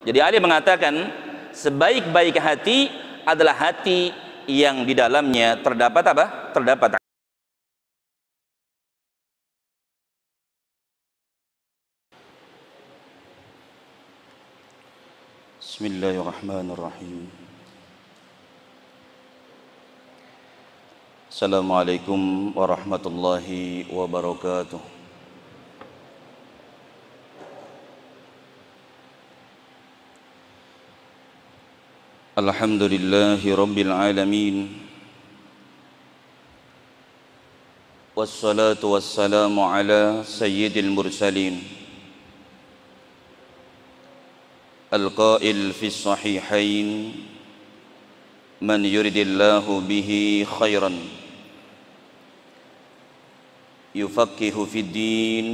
Jadi Ali mengatakan sebaik-baik hati adalah hati yang di dalamnya terdapat apa? Terdapat Bismillahirrahmanirrahim. Assalamualaikum warahmatullahi wabarakatuh. Alhamdulillahi rabbil alamin. Wassalatu wassalamu ala sayyidil mursalin. Al-qail fi sahihain, man yuridillahu bihi khairan yufaqihu fid din,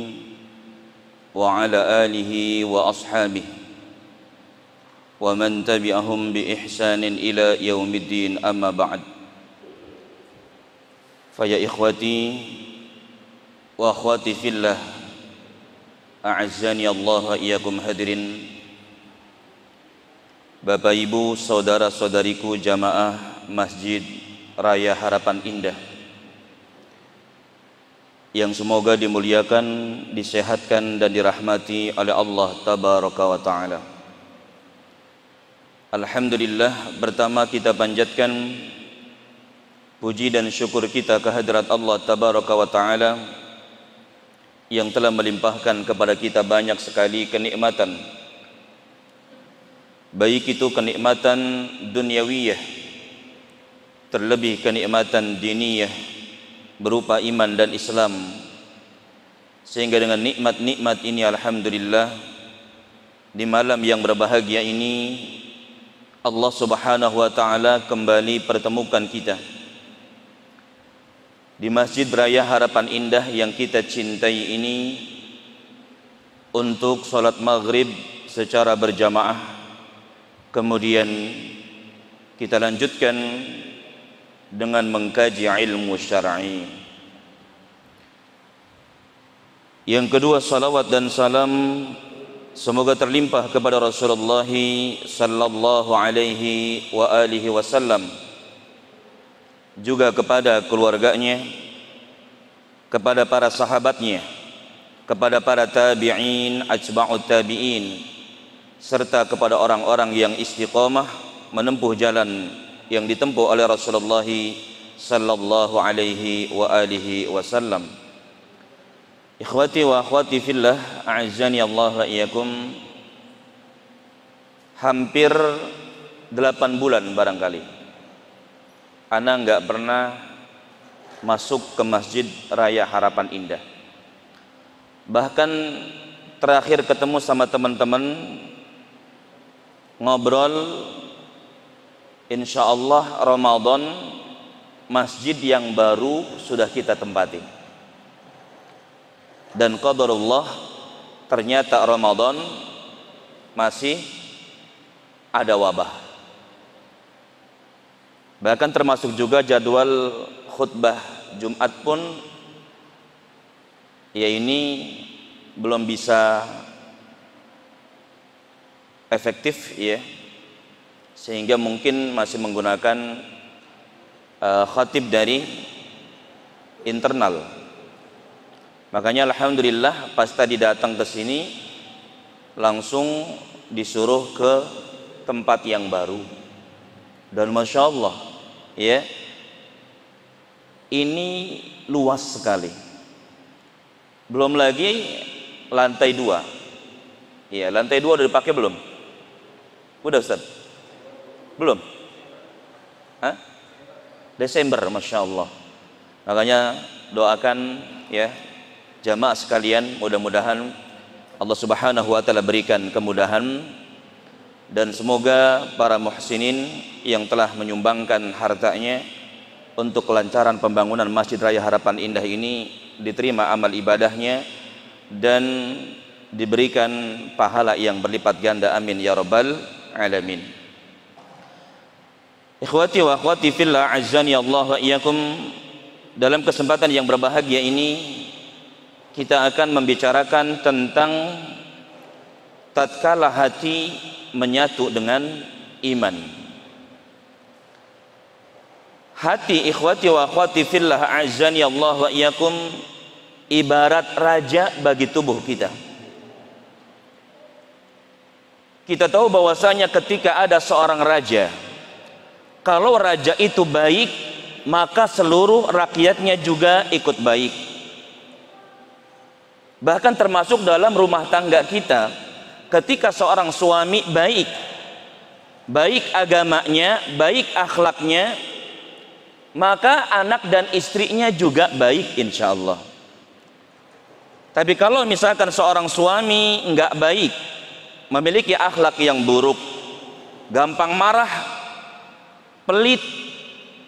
wa ala alihi wa ashabihi wa man tabi'ahum bi ihsanin ila yaumiddin, amma ba'd. Fa ya ikhwati wa akhwati fillah, a'azzani Allah wa iyyakum hadirin. Bapak Ibu, saudara-saudariku jamaah Masjid Raya Harapan Indah yang semoga dimuliakan, disehatkan dan dirahmati oleh Allah Tabaraka wa Ta'ala. Alhamdulillah, pertama kita panjatkan puji dan syukur kita kehadirat Allah Tabaraka wa Ta'ala yang telah melimpahkan kepada kita banyak sekali kenikmatan, baik itu kenikmatan duniawiyah, terlebih kenikmatan diniyah berupa iman dan Islam, sehingga dengan nikmat-nikmat ini alhamdulillah di malam yang berbahagia ini Allah Subhanahu wa Ta'ala kembali pertemukan kita di Masjid Raya Harapan Indah yang kita cintai ini untuk sholat maghrib secara berjamaah. Kemudian kita lanjutkan dengan mengkaji ilmu syar'i. Yang kedua, salawat dan salam semoga terlimpah kepada Rasulullah sallallahu alaihi wa alihi wasallam, juga kepada keluarganya, kepada para sahabatnya, kepada para tabi'in, atba'ut tabi'in, serta kepada orang-orang yang istiqamah menempuh jalan yang ditempuh oleh Rasulullah sallallahu alaihi wa alihi wasallam. Ikhwati wa akhwati fillah, a'azzani Allah wa iyyakum. Hampir 8 bulan barangkali ana enggak pernah masuk ke Masjid Raya Harapan Indah. Bahkan terakhir ketemu sama teman-teman ngobrol, insyaallah Ramadan masjid yang baru sudah kita tempati, dan qadarullah ternyata Ramadan masih ada wabah. Bahkan termasuk juga jadwal khutbah Jumat pun ya ini belum bisa efektif ya, sehingga mungkin masih menggunakan khatib dari internal. Makanya alhamdulillah pas tadi datang ke sini langsung disuruh ke tempat yang baru, dan masya Allah ya, ini luas sekali. Belum lagi lantai 2 ya, lantai 2 udah dipakai belum? Udah Ustaz? Belum? Hah? Desember, masya Allah. Makanya doakan ya jamaah sekalian, mudah-mudahan Allah Subhanahu wa Ta'ala berikan kemudahan, dan semoga para muhsinin yang telah menyumbangkan hartanya untuk kelancaran pembangunan Masjid Raya Harapan Indah ini diterima amal ibadahnya dan diberikan pahala yang berlipat ganda, amin ya rabbal alamin. Ikhwati wa akhwati fillah, azzani Allah wa iyyakum. Dalam kesempatan yang berbahagia ini kita akan membicarakan tentang tatkala hati menyatu dengan iman. Hati ikhwati wa akhwati fillah azani Allah wa iyyakum ibarat raja bagi tubuh kita. Kita tahu bahwasanya ketika ada seorang raja, kalau raja itu baik, maka seluruh rakyatnya juga ikut baik. Bahkan termasuk dalam rumah tangga kita, ketika seorang suami baik, baik agamanya, baik akhlaknya, maka anak dan istrinya juga baik insya Allah. Tapi kalau misalkan seorang suami enggak baik, memiliki akhlak yang buruk, gampang marah, pelit,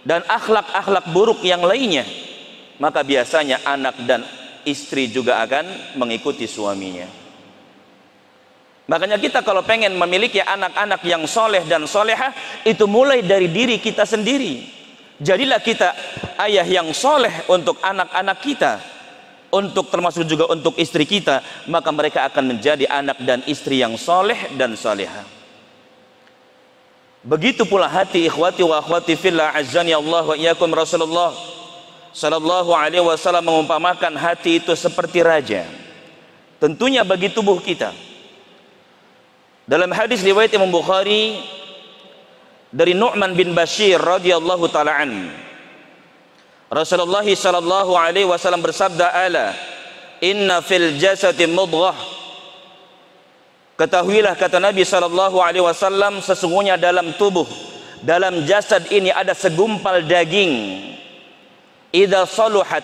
dan akhlak-akhlak buruk yang lainnya, maka biasanya anak dan istri juga akan mengikuti suaminya. Makanya kita kalau pengen memiliki anak-anak yang soleh dan solehah, itu mulai dari diri kita sendiri. Jadilah kita ayah yang soleh untuk anak-anak kita, untuk termasuk juga untuk istri kita, maka mereka akan menjadi anak dan istri yang soleh dan solehah. Begitu pula hati ikhwati wa akhwati fillah azani Allah wa iyyakum. Rasulullah sallallahu alaihi wasallam mengumpamakan hati itu seperti raja, tentunya bagi tubuh kita. Dalam hadis riwayat Imam Bukhari dari Nu'man bin Bashir radhiyallahu taala an, Rasulullah sallallahu alaihi wasallam bersabda, ala inna fil jasadi mudghah. Ketahuilah, kata Nabi sallallahu alaihi wasallam, sesungguhnya dalam tubuh, dalam jasad ini ada segumpal daging. Idza saluhat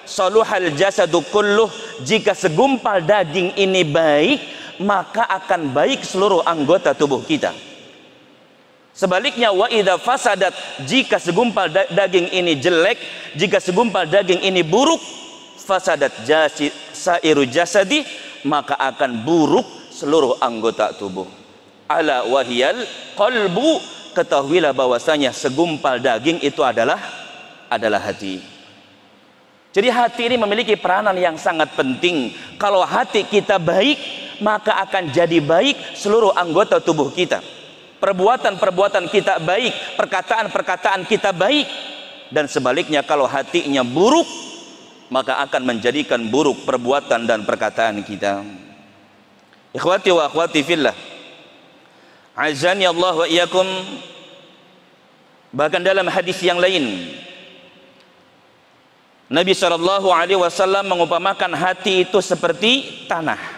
saluhal jasadu kulluh. Jika segumpal daging ini baik, maka akan baik seluruh anggota tubuh kita. Sebaliknya, wa idza fasadat, jika segumpal daging ini jelek, jika segumpal daging ini buruk, fasadat sairu jasadi, maka akan buruk seluruh anggota tubuh. Ala wahiyal qalbu, ketahuilah bahwasanya segumpal daging itu adalah hati. Jadi hati ini memiliki peranan yang sangat penting. Kalau hati kita baik, maka akan jadi baik seluruh anggota tubuh kita. Perbuatan-perbuatan kita baik, perkataan-perkataan kita baik. Dan sebaliknya, kalau hatinya buruk, maka akan menjadikan buruk perbuatan dan perkataan kita. Ikhwati wa akhwati fillah azani Allah wa iyyakum. Bahkan dalam hadis yang lain, Nabi sallallahu alaihi wasallam mengumpamakan hati itu seperti tanah.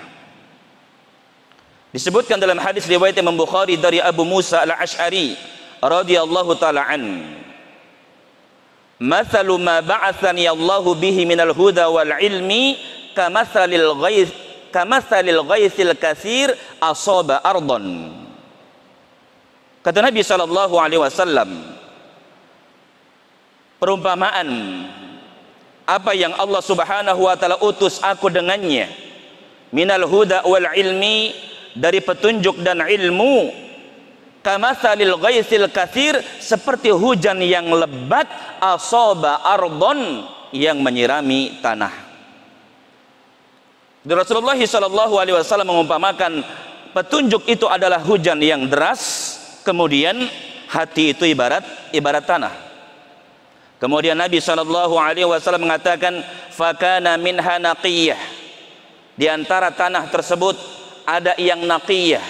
Disebutkan dalam hadis riwayat Imam Bukhari dari Abu Musa al-Ash'ari radhiyallahu taala an, mathalu ma ba'athani Allahu bihi minal huda wal ilmi kamathalil ghaithil katsir asaba ardon. Kata Nabi sallallahu alaihi wasallam, perumpamaan apa yang Allah Subhanahu wa taala utus aku dengannya, minal huda wal ilmi, dari petunjuk dan ilmu, kamathalil ghaithil katsir, seperti hujan yang lebat, asaba ardon, yang menyirami tanah. Dan Rasulullah sallallahu alaihi wasallam mengumpamakan petunjuk itu adalah hujan yang deras, kemudian hati itu ibarat tanah. Kemudian Nabi sallallahu alaihi wasallam mengatakan, fakana minha naqiyah, di antara tanah tersebut ada yang naqiyah,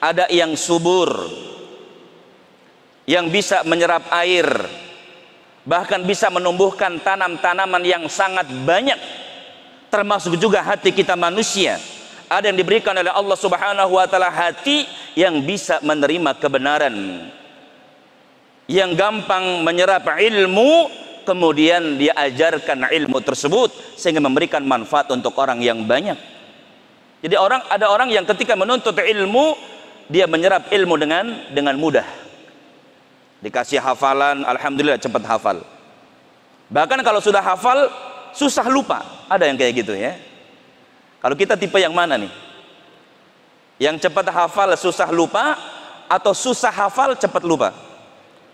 ada yang subur, yang bisa menyerap air, bahkan bisa menumbuhkan tanam-tanaman yang sangat banyak. Termasuk juga hati kita manusia, ada yang diberikan oleh Allah Subhanahu wa taala hati yang bisa menerima kebenaran, yang gampang menyerap ilmu, kemudian diajarkan ilmu tersebut sehingga memberikan manfaat untuk orang yang banyak. Jadi ada orang yang ketika menuntut ilmu, dia menyerap ilmu dengan mudah. Dikasih hafalan, alhamdulillah cepat hafal. Bahkan kalau sudah hafal, susah lupa. Ada yang kayak gitu ya. Kalau kita tipe yang mana nih? Yang cepat hafal susah lupa, atau susah hafal cepat lupa?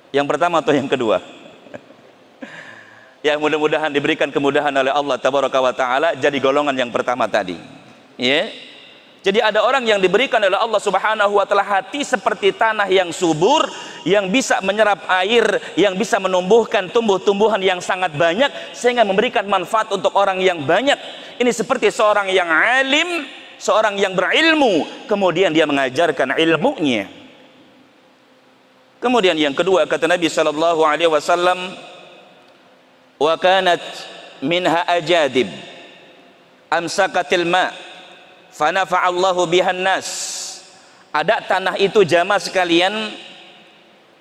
Yang pertama atau yang kedua? Yang mudah-mudahan diberikan kemudahan oleh Allah Tabaraka wa Ta'ala jadi golongan yang pertama tadi. Ya. Jadi ada orang yang diberikan oleh Allah Subhanahu wa taala hati seperti tanah yang subur, yang bisa menyerap air, yang bisa menumbuhkan tumbuh-tumbuhan yang sangat banyak sehingga memberikan manfaat untuk orang yang banyak. Ini seperti seorang yang alim, seorang yang berilmu, kemudian dia mengajarkan ilmunya. Kemudian yang kedua kata Nabi sallallahu alaihi wasallam, wa kanat minha ajadib amsakatil ma' fanafa'allahu bihan nas. Ada tanah itu jamaah sekalian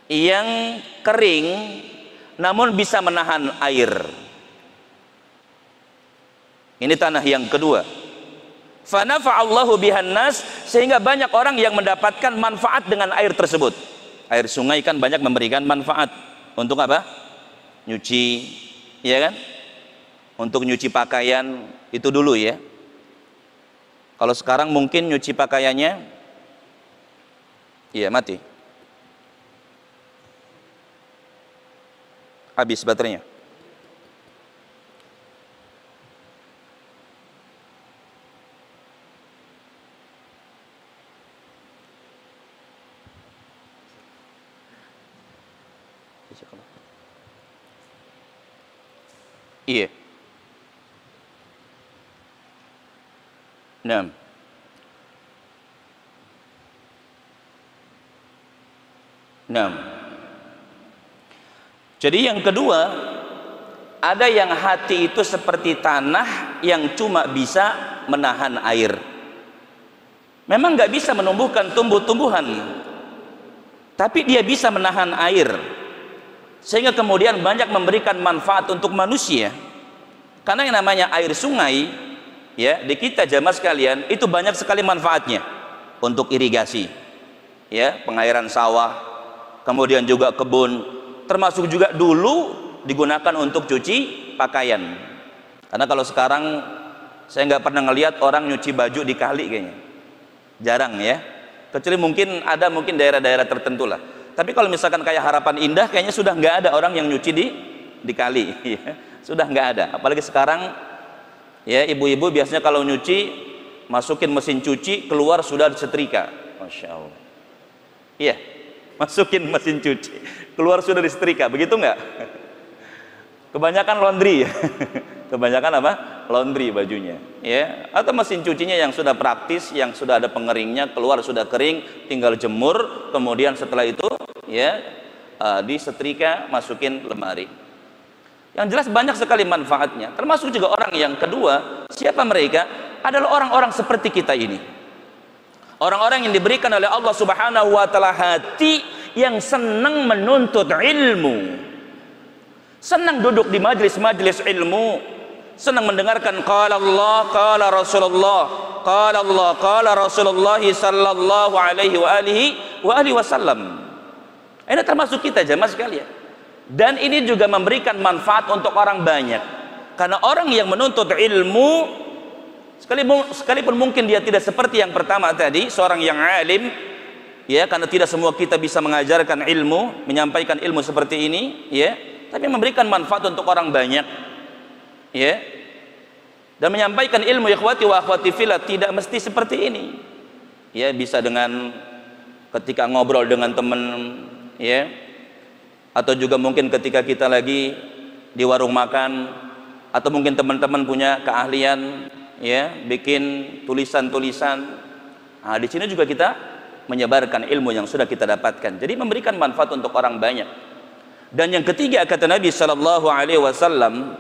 yang kering namun bisa menahan air. Ini tanah yang kedua. Fanafa'allahu bihan nas, sehingga banyak orang yang mendapatkan manfaat dengan air tersebut. Air sungai kan banyak memberikan manfaat. Untuk apa? Nyuci, ya kan? Untuk nyuci pakaian itu dulu ya. Kalau sekarang mungkin nyuci pakaiannya, iya mati, habis baterainya. Iya. Nah, jadi yang kedua, ada yang hati itu seperti tanah yang cuma bisa menahan air. Memang nggak bisa menumbuhkan tumbuh-tumbuhan, tapi dia bisa menahan air, sehingga kemudian banyak memberikan manfaat untuk manusia. Karena yang namanya air sungai, ya, di kita jamaah sekalian itu banyak sekali manfaatnya untuk irigasi, ya, pengairan sawah, kemudian juga kebun, termasuk juga dulu digunakan untuk cuci pakaian. Karena kalau sekarang saya nggak pernah ngelihat orang nyuci baju di kali, kayaknya jarang ya, kecuali mungkin ada mungkin daerah-daerah tertentu lah. Tapi kalau misalkan kayak Harapan Indah, kayaknya sudah nggak ada orang yang nyuci di kali, ya. Sudah nggak ada. Apalagi sekarang, ya, ibu-ibu biasanya kalau nyuci masukin mesin cuci, keluar sudah disetrika. Masya Allah. Iya, masukin mesin cuci, keluar sudah disetrika, begitu nggak? Kebanyakan laundry ya. Kebanyakan apa? Laundry bajunya, ya. Atau mesin cucinya yang sudah praktis, yang sudah ada pengeringnya, keluar sudah kering, tinggal jemur, kemudian setelah itu, ya, disetrika, masukin lemari. Yang jelas banyak sekali manfaatnya. Termasuk juga orang yang kedua, siapa mereka? Adalah orang-orang seperti kita ini. Orang-orang yang diberikan oleh Allah Subhanahu wa taala hati yang senang menuntut ilmu, senang duduk di majlis-majlis ilmu, senang mendengarkan qala Allah, qala Rasulullah, qala Allah, qala Rasulullah sallallahu alaihi wasallam. Ini termasuk kita jamaah sekalian. Dan ini juga memberikan manfaat untuk orang banyak. Karena orang yang menuntut ilmu, sekalipun mungkin dia tidak seperti yang pertama tadi, seorang yang alim, ya, karena tidak semua kita bisa mengajarkan ilmu, menyampaikan ilmu seperti ini, ya, tapi memberikan manfaat untuk orang banyak, ya. Dan menyampaikan ilmu, ikhwati wa akhwati fillah, tidak mesti seperti ini, ya. Bisa dengan ketika ngobrol dengan teman, ya, atau juga mungkin ketika kita lagi di warung makan, atau mungkin teman-teman punya keahlian, ya, bikin tulisan-tulisan. Nah, di sini juga kita menyebarkan ilmu yang sudah kita dapatkan. Jadi memberikan manfaat untuk orang banyak. Dan yang ketiga kata Nabi sallallahu alaihi wasallam,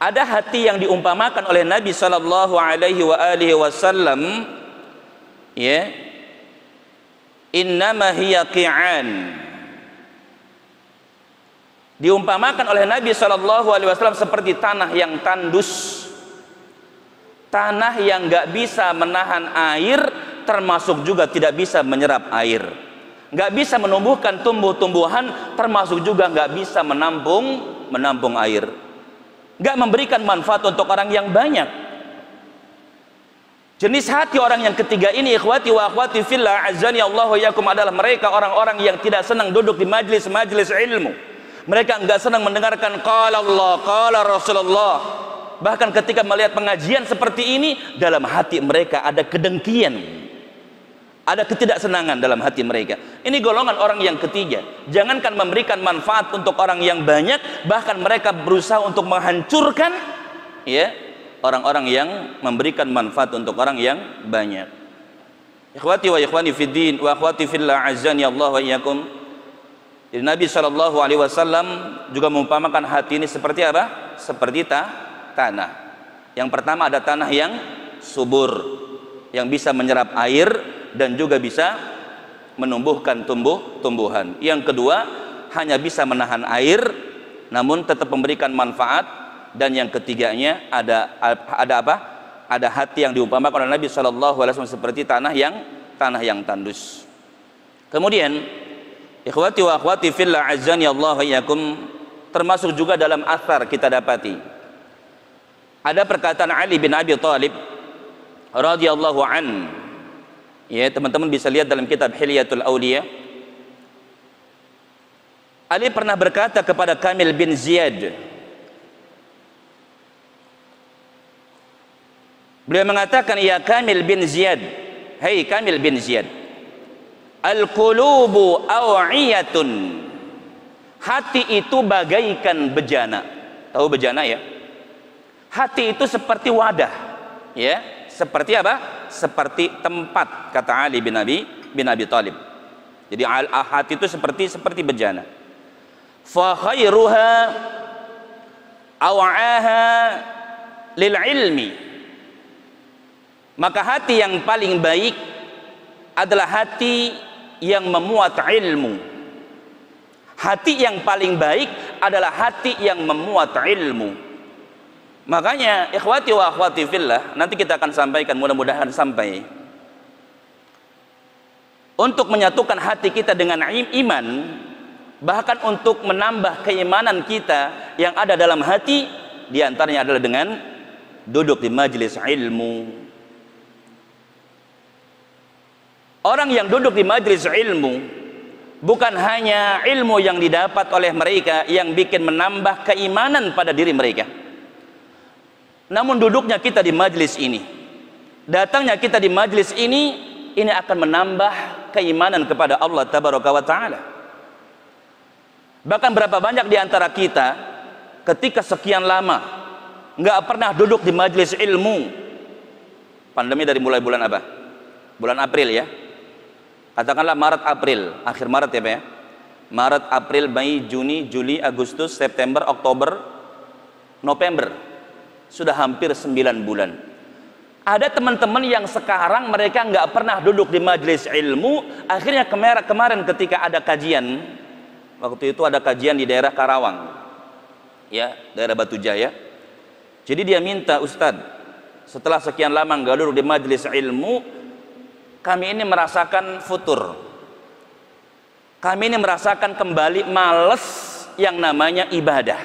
ada hati yang diumpamakan oleh Nabi sallallahu alaihi wasallam, ya, innama hiya qi'an. Diumpamakan oleh Nabi SAW seperti tanah yang tandus, tanah yang nggak bisa menahan air, termasuk juga tidak bisa menyerap air, nggak bisa menumbuhkan tumbuh-tumbuhan, termasuk juga nggak bisa menampung air, nggak memberikan manfaat untuk orang yang banyak. Jenis hati orang yang ketiga ini, ikhwati wa akhwati fillah, azani Allah wa yakum, adalah mereka orang-orang yang tidak senang duduk di majlis-majlis ilmu. Mereka enggak senang mendengarkan qala Allah, qala Rasulullah, Bahkan ketika melihat pengajian seperti ini, dalam hati mereka ada kedengkian, ada ketidaksenangan dalam hati mereka. Ini golongan orang yang ketiga. Jangankan memberikan manfaat untuk orang yang banyak, bahkan mereka berusaha untuk menghancurkan ya orang-orang yang memberikan manfaat untuk orang yang banyak. Ikhwati wa ikhwani fid din wa akhwati fillah, azani Allah wa iyyakum. Jadi Nabi SAW juga mengumpamakan hati ini seperti apa? Seperti tanah. Yang pertama ada tanah yang subur, yang bisa menyerap air dan juga bisa menumbuhkan tumbuhan. Yang kedua, hanya bisa menahan air namun tetap memberikan manfaat. Dan yang ketiganya ada apa? Ada hati yang diumpamakan oleh Nabi SAW seperti tanah yang tandus. Kemudian, ikhwati wa akhwati fillah, azani Allah wa iyyakum, termasuk juga dalam athar kita dapati ada perkataan Ali bin Abi Thalib radhiyallahu an. Ya, teman-teman bisa lihat dalam kitab Hilyatul Auliya. Ali pernah berkata kepada Kamil bin Ziyad. Beliau mengatakan, ya Kamil bin Ziyad, hai Kamil bin Ziyad, al-qulubu aw'iyatun, hati itu bagaikan bejana. Tahu bejana ya? Hati itu seperti wadah, ya, seperti apa? Seperti tempat, kata Ali bin Abi Thalib. Jadi hati itu seperti bejana. Fa khairuha aw'aha lil ilmi, maka hati yang paling baik adalah hati yang memuat ilmu. Hati yang paling baik adalah hati yang memuat ilmu. Makanya ikhwati wa akhwati fillah, nanti kita akan sampaikan, mudah-mudahan sampai, untuk menyatukan hati kita dengan iman, bahkan untuk menambah keimanan kita yang ada dalam hati, diantaranya adalah dengan duduk di majelis ilmu. Orang yang duduk di majelis ilmu, bukan hanya ilmu yang didapat oleh mereka yang bikin menambah keimanan pada diri mereka, namun duduknya kita di majelis ini, datangnya kita di majelis ini akan menambah keimanan kepada Allah Tabaraka wa Ta'ala. Bahkan berapa banyak di antara kita ketika sekian lama nggak pernah duduk di majelis ilmu. Pandemi dari mulai bulan apa? Bulan April ya, katakanlah Maret April, akhir Maret ya Pak ya, Maret, April, Mei, Juni, Juli, Agustus, September, Oktober, November, sudah hampir 9 bulan. Ada teman-teman yang sekarang mereka nggak pernah duduk di majelis ilmu. Akhirnya kemarin ketika ada kajian, waktu itu ada kajian di daerah Karawang ya, daerah Batu Jaya. Jadi dia minta, Ustadz, setelah sekian lama nggak duduk di majelis ilmu, kami ini merasakan futur, kami ini merasakan kembali males yang namanya ibadah.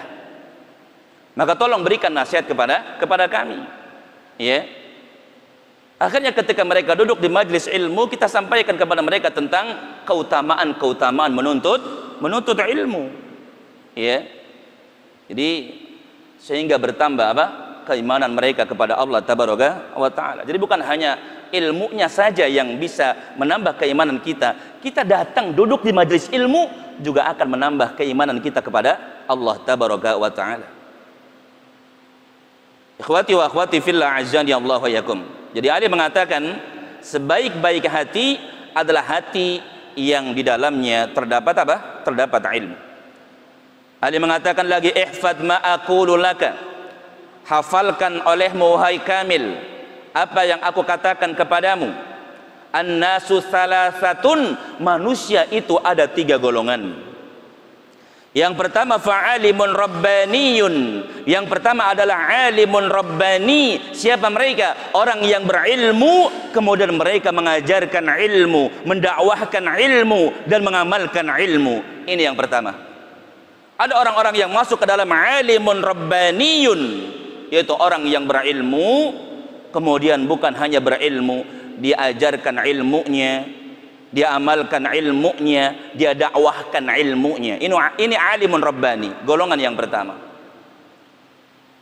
Maka tolong berikan nasihat kepada kami, ya. Akhirnya ketika mereka duduk di majelis ilmu, kita sampaikan kepada mereka tentang keutamaan menuntut ilmu, ya. Jadi sehingga bertambah apa? Keimanan mereka kepada Allah Tabaraka wa Ta'ala. Jadi bukan hanya ilmunya saja yang bisa menambah keimanan kita. Kita datang duduk di majelis ilmu juga akan menambah keimanan kita kepada Allah Tabaraka wa Ta'ala. Ikhwati wa akhwati fillah, azani Allah wa iyyakum. Jadi Ali mengatakan sebaik-baik hati adalah hati yang di dalamnya terdapat apa? Terdapat ilmu. Ali mengatakan lagi, ihfad ma aqulu laka, hafalkan olehmu wahai Kamil apa yang aku katakan kepadamu. An-nasu salasatun, manusia itu ada 3 golongan. Yang pertama fa'alimun rabbaniyun, yang pertama adalah alimun rabbani. Siapa mereka? Orang yang berilmu kemudian mereka mengajarkan ilmu, mendakwahkan ilmu dan mengamalkan ilmu. Ini yang pertama. Ada orang-orang yang masuk ke dalam alimun rabbaniyun, yaitu orang yang berilmu kemudian bukan hanya berilmu, diajarkan ilmunya, dia amalkan ilmunya, dia dakwahkan ilmunya. Ini alimun rabbani, golongan yang pertama.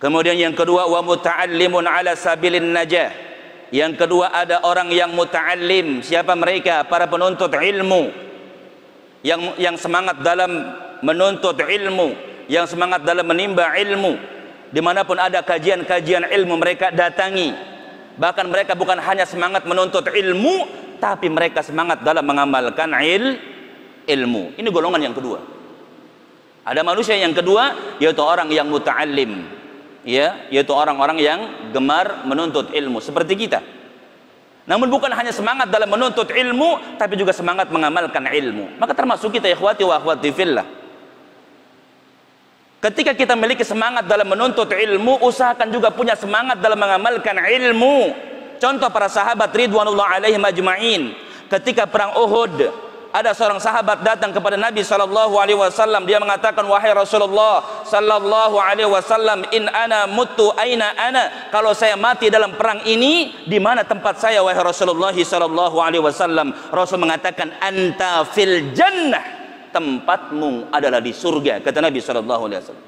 Kemudian yang kedua, wa muta'allimun ala sabilin najah. Yang kedua, ada orang yang muta'allim. Siapa mereka? Para penuntut ilmu yang semangat dalam menuntut ilmu, yang semangat dalam menimba ilmu. Dimanapun ada kajian-kajian ilmu, mereka datangi. Bahkan mereka bukan hanya semangat menuntut ilmu, tapi mereka semangat dalam mengamalkan ilmu. Ini golongan yang kedua. Ada manusia yang kedua, yaitu orang yang muta'allim, ya, yaitu orang-orang yang gemar menuntut ilmu seperti kita. Namun bukan hanya semangat dalam menuntut ilmu, tapi juga semangat mengamalkan ilmu. Maka termasuk kita, ikhwati wa akhwati fillah. Ketika kita memiliki semangat dalam menuntut ilmu, usahakan juga punya semangat dalam mengamalkan ilmu. Contoh para sahabat ridwanullah alaihim ajma'in. Ketika perang Uhud, ada seorang sahabat datang kepada Nabi sallallahu alaihi wasallam. Dia mengatakan, wahai Rasulullah sallallahu alaihi wasallam, in ana mutu aina ana? Kalau saya mati dalam perang ini, di mana tempat saya wahai Rasulullah sallallahu alaihi wasallam? Rasul mengatakan, anta fil jannah, tempatmu adalah di surga, kata Nabi sallallahu alaihi wasallam.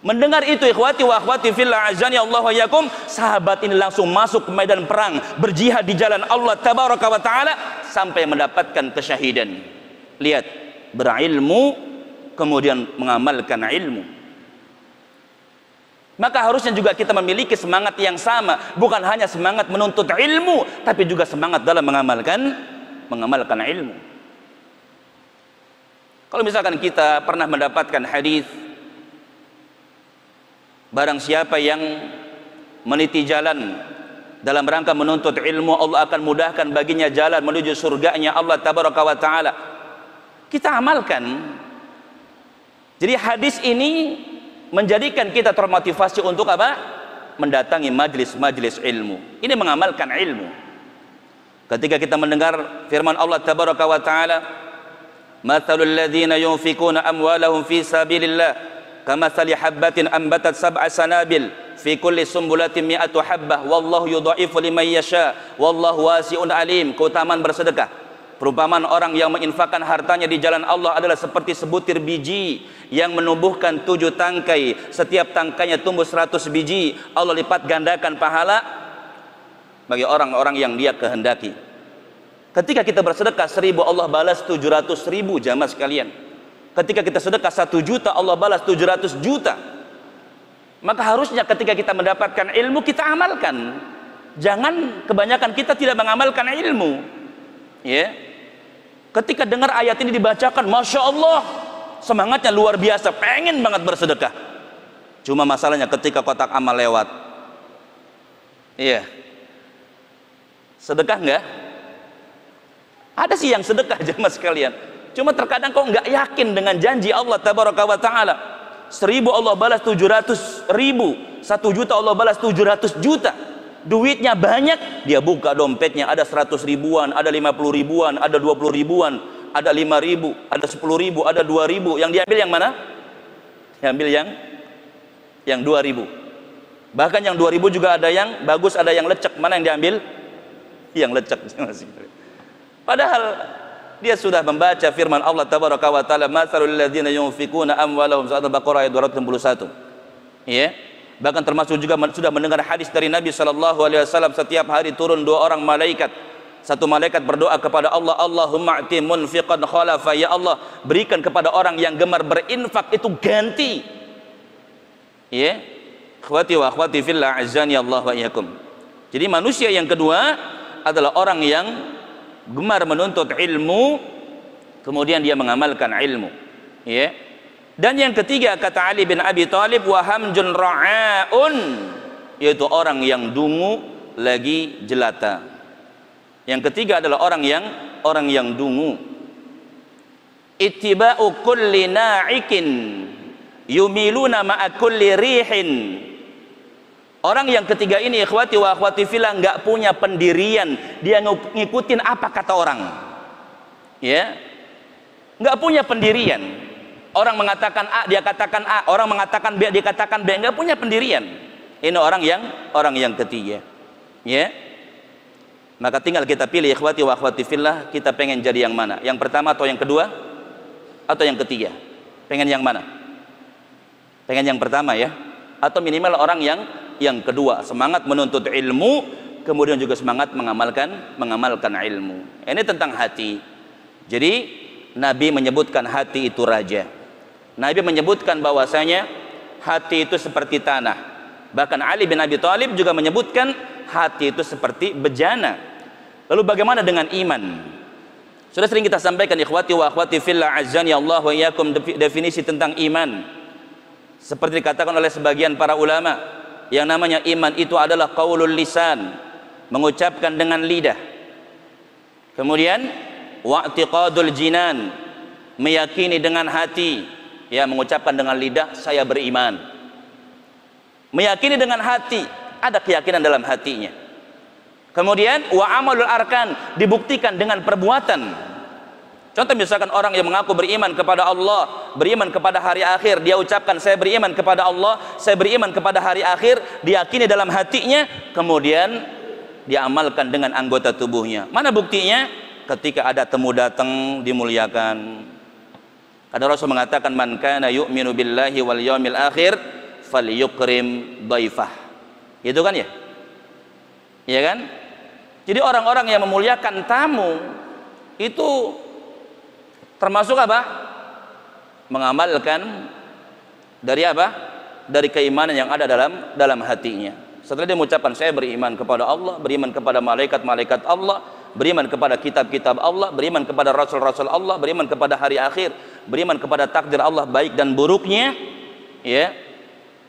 Mendengar itu, ikhwati wa akhwati fillah azani Allah wa yakum, sahabat ini langsung masuk ke medan perang, berjihad di jalan Allah tabaraka wa taala sampai mendapatkan kesyahidan. Lihat, berilmu kemudian mengamalkan ilmu. Maka harusnya juga kita memiliki semangat yang sama, bukan hanya semangat menuntut ilmu, tapi juga semangat dalam mengamalkan ilmu. Kalau misalkan kita pernah mendapatkan hadis, barang siapa yang meniti jalan dalam rangka menuntut ilmu, Allah akan mudahkan baginya jalan menuju surganya Allah tabaraka wa taala. Kita amalkan. Jadi hadis ini menjadikan kita termotivasi untuk apa? Mendatangi majlis-majlis ilmu. Ini mengamalkan ilmu. Ketika kita mendengar firman Allah tabaraka wa taala, mathalul ladzina yunfikuna amwalahum fi sabilillah kamathali habbatin ambatat sab'a sanabil fi kulli sumbulatin mi'atu habbah wallahu yudha'ifu liman yasha wallahu wasi'un alim. Keutamaan bersedekah. Perumpamaan orang yang menginfakkan hartanya di jalan Allah adalah seperti sebutir biji yang menumbuhkan 7 tangkai. Setiap tangkainya tumbuh 100 biji. Allah lipat gandakan pahala bagi orang-orang yang dia kehendaki. Ketika kita bersedekah 1000, Allah balas 700.000 jamaah sekalian. Ketika kita sedekah 1 juta, Allah balas 700 juta. Maka harusnya ketika kita mendapatkan ilmu, kita amalkan. Jangan kebanyakan kita tidak mengamalkan ilmu. Ya. Ketika dengar ayat ini dibacakan, Masya Allah, semangatnya luar biasa, pengen banget bersedekah. Cuma masalahnya ketika kotak amal lewat. Iya. Sedekah enggak? Ada sih yang sedekah jemaah sekalian. Cuma terkadang kok nggak yakin dengan janji Allah tabaraka wa ta'ala. 1000 Allah balas 700.000, 1 juta Allah balas 700 juta. Duitnya banyak, dia buka dompetnya, ada 100 ribuan, ada 50 ribuan, ada 20 ribuan, ada 5.000, ada 10.000, ada 2.000. Yang diambil yang mana? Diambil yang 2.000. Bahkan yang 2.000 juga ada yang bagus, ada yang lecek. Mana yang diambil? Yang lecek. Padahal dia sudah membaca firman Allah tabaraka wa taala, matsalul ladzina yunfikuna amwalahum, surat Al-Baqarah ayat 261. Ya. Bahkan termasuk juga sudah mendengar hadis dari Nabi sallallahu alaihi wasallam, setiap hari turun 2 orang malaikat. Satu malaikat berdoa kepada Allah, Allahumma a'ti munfiqan khalafa, ya Allah, berikan kepada orang yang gemar berinfak itu ganti. Ya. Ikhwati wa akhwati fillah azani Allah wa iyyakum. Jadi manusia yang kedua adalah orang yang gemar menuntut ilmu, kemudian dia mengamalkan ilmu. Ya. Dan yang ketiga, kata Ali bin Abi Thalib, wa hamjun ra'aun, yaitu orang yang dungu lagi jelata. Yang ketiga adalah orang yang dungu. Ittiba'u kulli na'ikin yumiluna ma'a kulli rihin. Orang yang ketiga ini, ikhwati wa akhwati fillah, nggak punya pendirian, dia ngikutin apa kata orang. Ya, nggak punya pendirian. Orang mengatakan A, dia katakan A. Orang mengatakan B, dia katakan B. Nggak punya pendirian. Ini orang yang ketiga. Ya, maka tinggal kita pilih, ikhwati wa akhwati fillah, kita pengen jadi yang mana? Yang pertama atau yang kedua? Atau yang ketiga? Pengen yang mana? Pengen yang pertama ya? atau minimal orang yang kedua, semangat menuntut ilmu, kemudian juga semangat mengamalkan ilmu. Ini tentang hati. Jadi Nabi menyebutkan hati itu raja. Nabi menyebutkan bahwasanya hati itu seperti tanah. Bahkan Ali bin Abi Thalib juga menyebutkan hati itu seperti bejana. Lalu bagaimana dengan iman? Sudah sering kita sampaikan ikhwati wa akhwati fillah azzani Allah wa iyyakum, definisi tentang iman. Seperti dikatakan oleh sebagian para ulama, yang namanya iman itu adalah qaulul lisan, mengucapkan dengan lidah. Kemudian wa'tiqadul jinan, meyakini dengan hati, ya, mengucapkan dengan lidah saya beriman. Meyakini dengan hati, ada keyakinan dalam hatinya. Kemudian wa amalul arkan, dibuktikan dengan perbuatan. Contoh misalkan orang yang mengaku beriman kepada Allah, beriman kepada hari akhir, dia ucapkan saya beriman kepada Allah, saya beriman kepada hari akhir, diyakini dalam hatinya, kemudian diamalkan dengan anggota tubuhnya. Mana buktinya? Ketika ada temu datang, dimuliakan. Karena Rasul mengatakan man kana yu'minu billahi wal yaumil akhir falyukrim dhaifah. Gitu kan ya? Iya kan? Jadi orang-orang yang memuliakan tamu itu termasuk apa? Mengamalkan dari apa? Dari keimanan yang ada dalam hatinya. Setelah dia mengucapkan saya beriman kepada Allah, beriman kepada malaikat-malaikat Allah, beriman kepada kitab-kitab Allah, beriman kepada rasul-rasul Allah, beriman kepada hari akhir, beriman kepada takdir Allah baik dan buruknya, ya.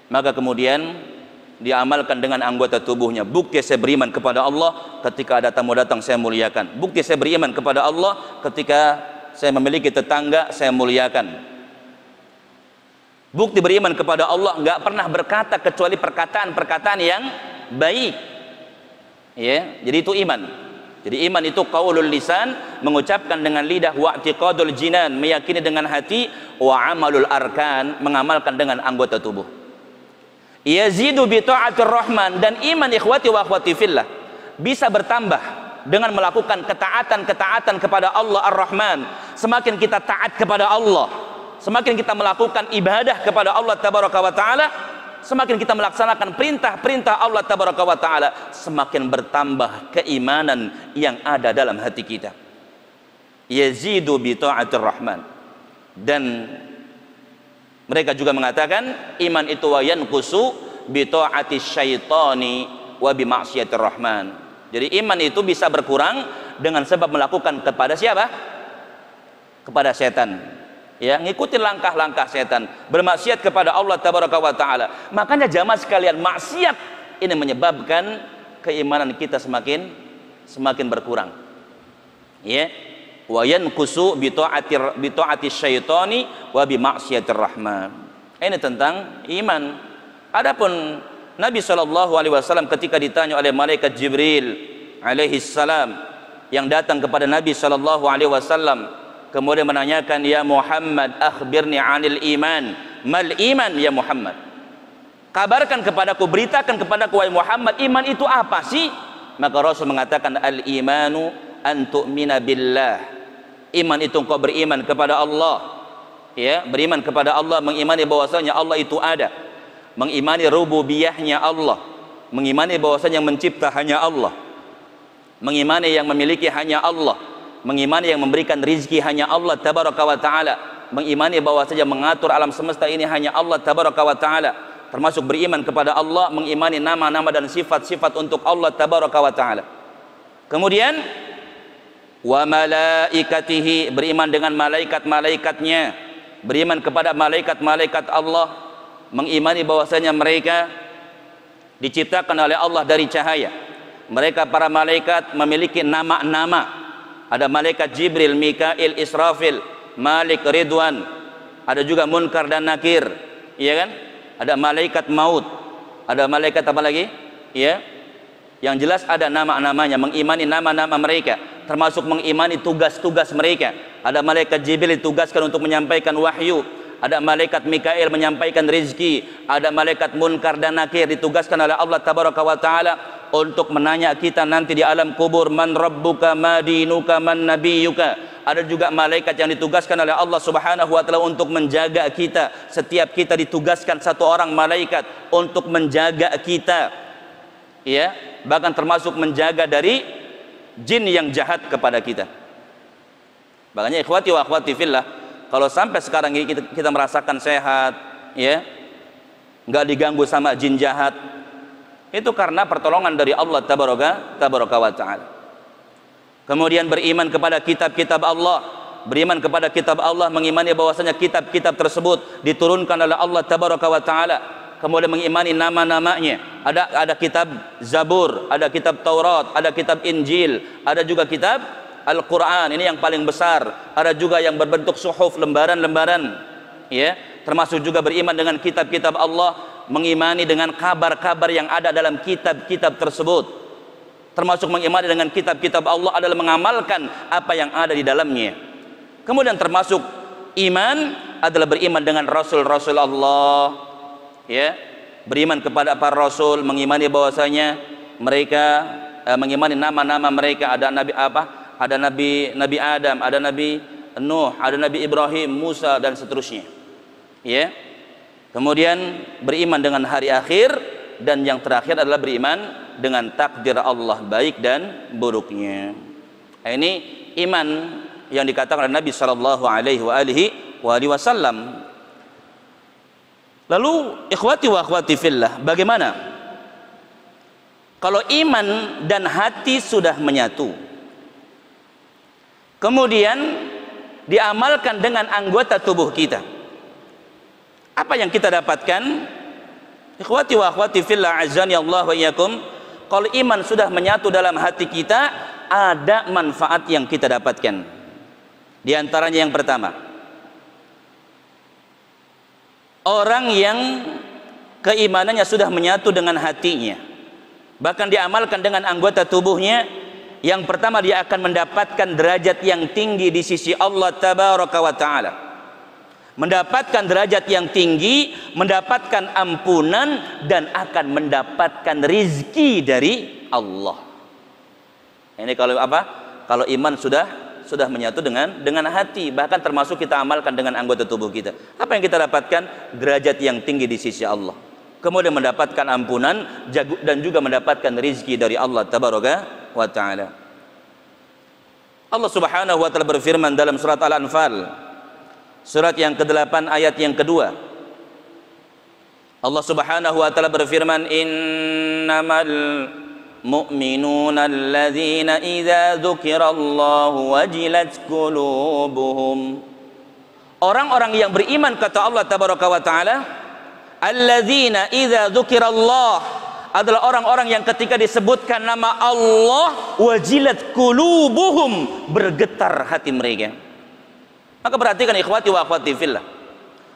Maka kemudian diamalkan dengan anggota tubuhnya. Bukti saya beriman kepada Allah, ketika ada tamu datang saya muliakan. Bukti saya beriman kepada Allah, ketika saya memiliki tetangga saya muliakan. Bukti beriman kepada Allah, nggak pernah berkata kecuali perkataan-perkataan yang baik, ya. Jadi itu iman. Jadi iman itu qaulul lisan, mengucapkan dengan lidah, wa i'tiqadul jinan, meyakini dengan hati, wa amalul arkan, mengamalkan dengan anggota tubuh. Yazidu bi ta'atir rahman, dan iman ikhwati wa akhwati fillah bisa bertambah dengan melakukan ketaatan-ketaatan kepada Allah Ar-Rahman. Semakin kita taat kepada Allah, semakin kita melakukan ibadah kepada Allah tabaraka wa taala, semakin kita melaksanakan perintah-perintah Allah tabaraka wa taala, semakin bertambah keimanan yang ada dalam hati kita. Yazidu bi ta'atir rahman. Dan mereka juga mengatakan iman itu wa yanqusu bi ta'ati syaitani wa bi ma'siyatir rahman. Jadi iman itu bisa berkurang dengan sebab melakukan kepada siapa? Kepada setan. Ya, ngikutin langkah-langkah setan, bermaksiat kepada Allah tabaraka wa taala. Makanya jamaah sekalian, maksiat ini menyebabkan keimanan kita semakin berkurang. Ya. Wa yanqusu bi ta'ati syaitani wa bi ma'siyatir rahman. Ini tentang iman. Adapun Nabi SAW ketika ditanya oleh malaikat Jibril alaihi salam yang datang kepada Nabi SAW, kemudian menanyakan, ya Muhammad akhbirni 'anil iman. Mal iman ya Muhammad? Kabarkan kepadaku, beritakan kepadaku wahai Muhammad, iman itu apa sih? Maka Rasul mengatakan al imanu an tu'mina billah. Iman itu engkau beriman kepada Allah, ya, beriman kepada Allah, mengimani bahwasanya Allah itu ada, mengimani rububiyahnya Allah, mengimani bahwasanya yang mencipta hanya Allah, mengimani yang memiliki hanya Allah, mengimani yang memberikan rizki hanya Allah tabaraka wa taala, mengimani bahwasanya mengatur alam semesta ini hanya Allah tabaraka wa taala, termasuk beriman kepada Allah, mengimani nama-nama dan sifat-sifat untuk Allah tabaraka wa taala. Kemudian wa malaikatihi, beriman dengan malaikat-malaikatnya, beriman kepada malaikat-malaikat Allah, mengimani bahwasanya mereka diciptakan oleh Allah dari cahaya. Mereka para malaikat memiliki nama-nama. Ada malaikat Jibril, Mikail, Israfil, Malik, Ridwan. Ada juga Munkar dan Nakir, iya kan? Ada malaikat maut. Ada malaikat apa lagi? Ya. Yang jelas ada nama-namanya, mengimani nama-nama mereka, termasuk mengimani tugas-tugas mereka. Ada malaikat Jibril ditugaskan untuk menyampaikan wahyu, ada malaikat Mikail menyampaikan rizki, ada malaikat Munkar dan Nakir ditugaskan oleh Allah tabaraka wa taala untuk menanya kita nanti di alam kubur, man rabbuka, ma dinuka, man nabiyuka. Ada juga malaikat yang ditugaskan oleh Allah Subhanahu wa taala untuk menjaga kita. Setiap kita ditugaskan satu orang malaikat untuk menjaga kita. Ya, bahkan termasuk menjaga dari jin yang jahat kepada kita. Makanya ikhwati wa akhwati fillah, kalau sampai sekarang ini kita merasakan sehat, ya, nggak diganggu sama jin jahat, itu karena pertolongan dari Allah tabaraka wa ta'ala. Kemudian beriman kepada kitab-kitab Allah, beriman kepada kitab Allah, mengimani bahwasanya kitab-kitab tersebut diturunkan oleh Allah tabaraka wa ta'ala. Kemudian mengimani nama-namanya. Ada kitab Zabur, ada kitab Taurat, ada kitab Injil, ada juga kitab Al-Quran, ini yang paling besar. Ada juga yang berbentuk suhuf, lembaran-lembaran, ya. Termasuk juga beriman dengan kitab-kitab Allah, mengimani dengan kabar-kabar yang ada dalam kitab-kitab tersebut. Termasuk mengimani dengan kitab-kitab Allah adalah mengamalkan apa yang ada di dalamnya. Kemudian termasuk iman adalah beriman dengan rasul-rasul Allah, ya. Beriman kepada para rasul, mengimani bahwasanya mereka mengimani nama-nama mereka. Ada nabi apa? Ada Nabi Adam, ada Nabi Nuh, ada Nabi Ibrahim, Musa, dan seterusnya, ya. Kemudian beriman dengan hari akhir, dan yang terakhir adalah beriman dengan takdir Allah baik dan buruknya. Ini iman yang dikatakan oleh Nabi sallallahu alaihi wasallam. Lalu ikhwati wa akhwati fillah, bagaimana kalau iman dan hati sudah menyatu, kemudian diamalkan dengan anggota tubuh kita? Apa yang kita dapatkan? Ikhwati wa akhwati fillah, azani Allah wa iyyakum. Kalau iman sudah menyatu dalam hati kita, ada manfaat yang kita dapatkan. Di antaranya yang pertama, orang yang keimanannya sudah menyatu dengan hatinya, bahkan diamalkan dengan anggota tubuhnya, yang pertama dia akan mendapatkan derajat yang tinggi di sisi Allah tabaraka wa ta'ala. Mendapatkan derajat yang tinggi, mendapatkan ampunan, dan akan mendapatkan rizki dari Allah. Ini kalau apa? Kalau iman sudah menyatu dengan hati, bahkan termasuk kita amalkan dengan anggota tubuh kita. Apa yang kita dapatkan? Derajat yang tinggi di sisi Allah. Kemudian mendapatkan ampunan dan juga mendapatkan rizki dari Allah tabaraka wa ta'ala. Allah Subhanahu wa ta'ala berfirman dalam surat Al-Anfal, surat yang ke-8 ayat yang kedua. Allah Subhanahu wa ta'ala berfirman, innamal mu'minuna alladzina idza dzukirallahu wajilat qulubuhum. Orang-orang yang beriman, kata Allah tabaraka wa ta'ala, alladzina idza dzukirallah, adalah orang-orang yang ketika disebutkan nama Allah, wajilat qulubuhum, bergetar hati mereka. Maka perhatikan ikhwati wa akhwati fillah,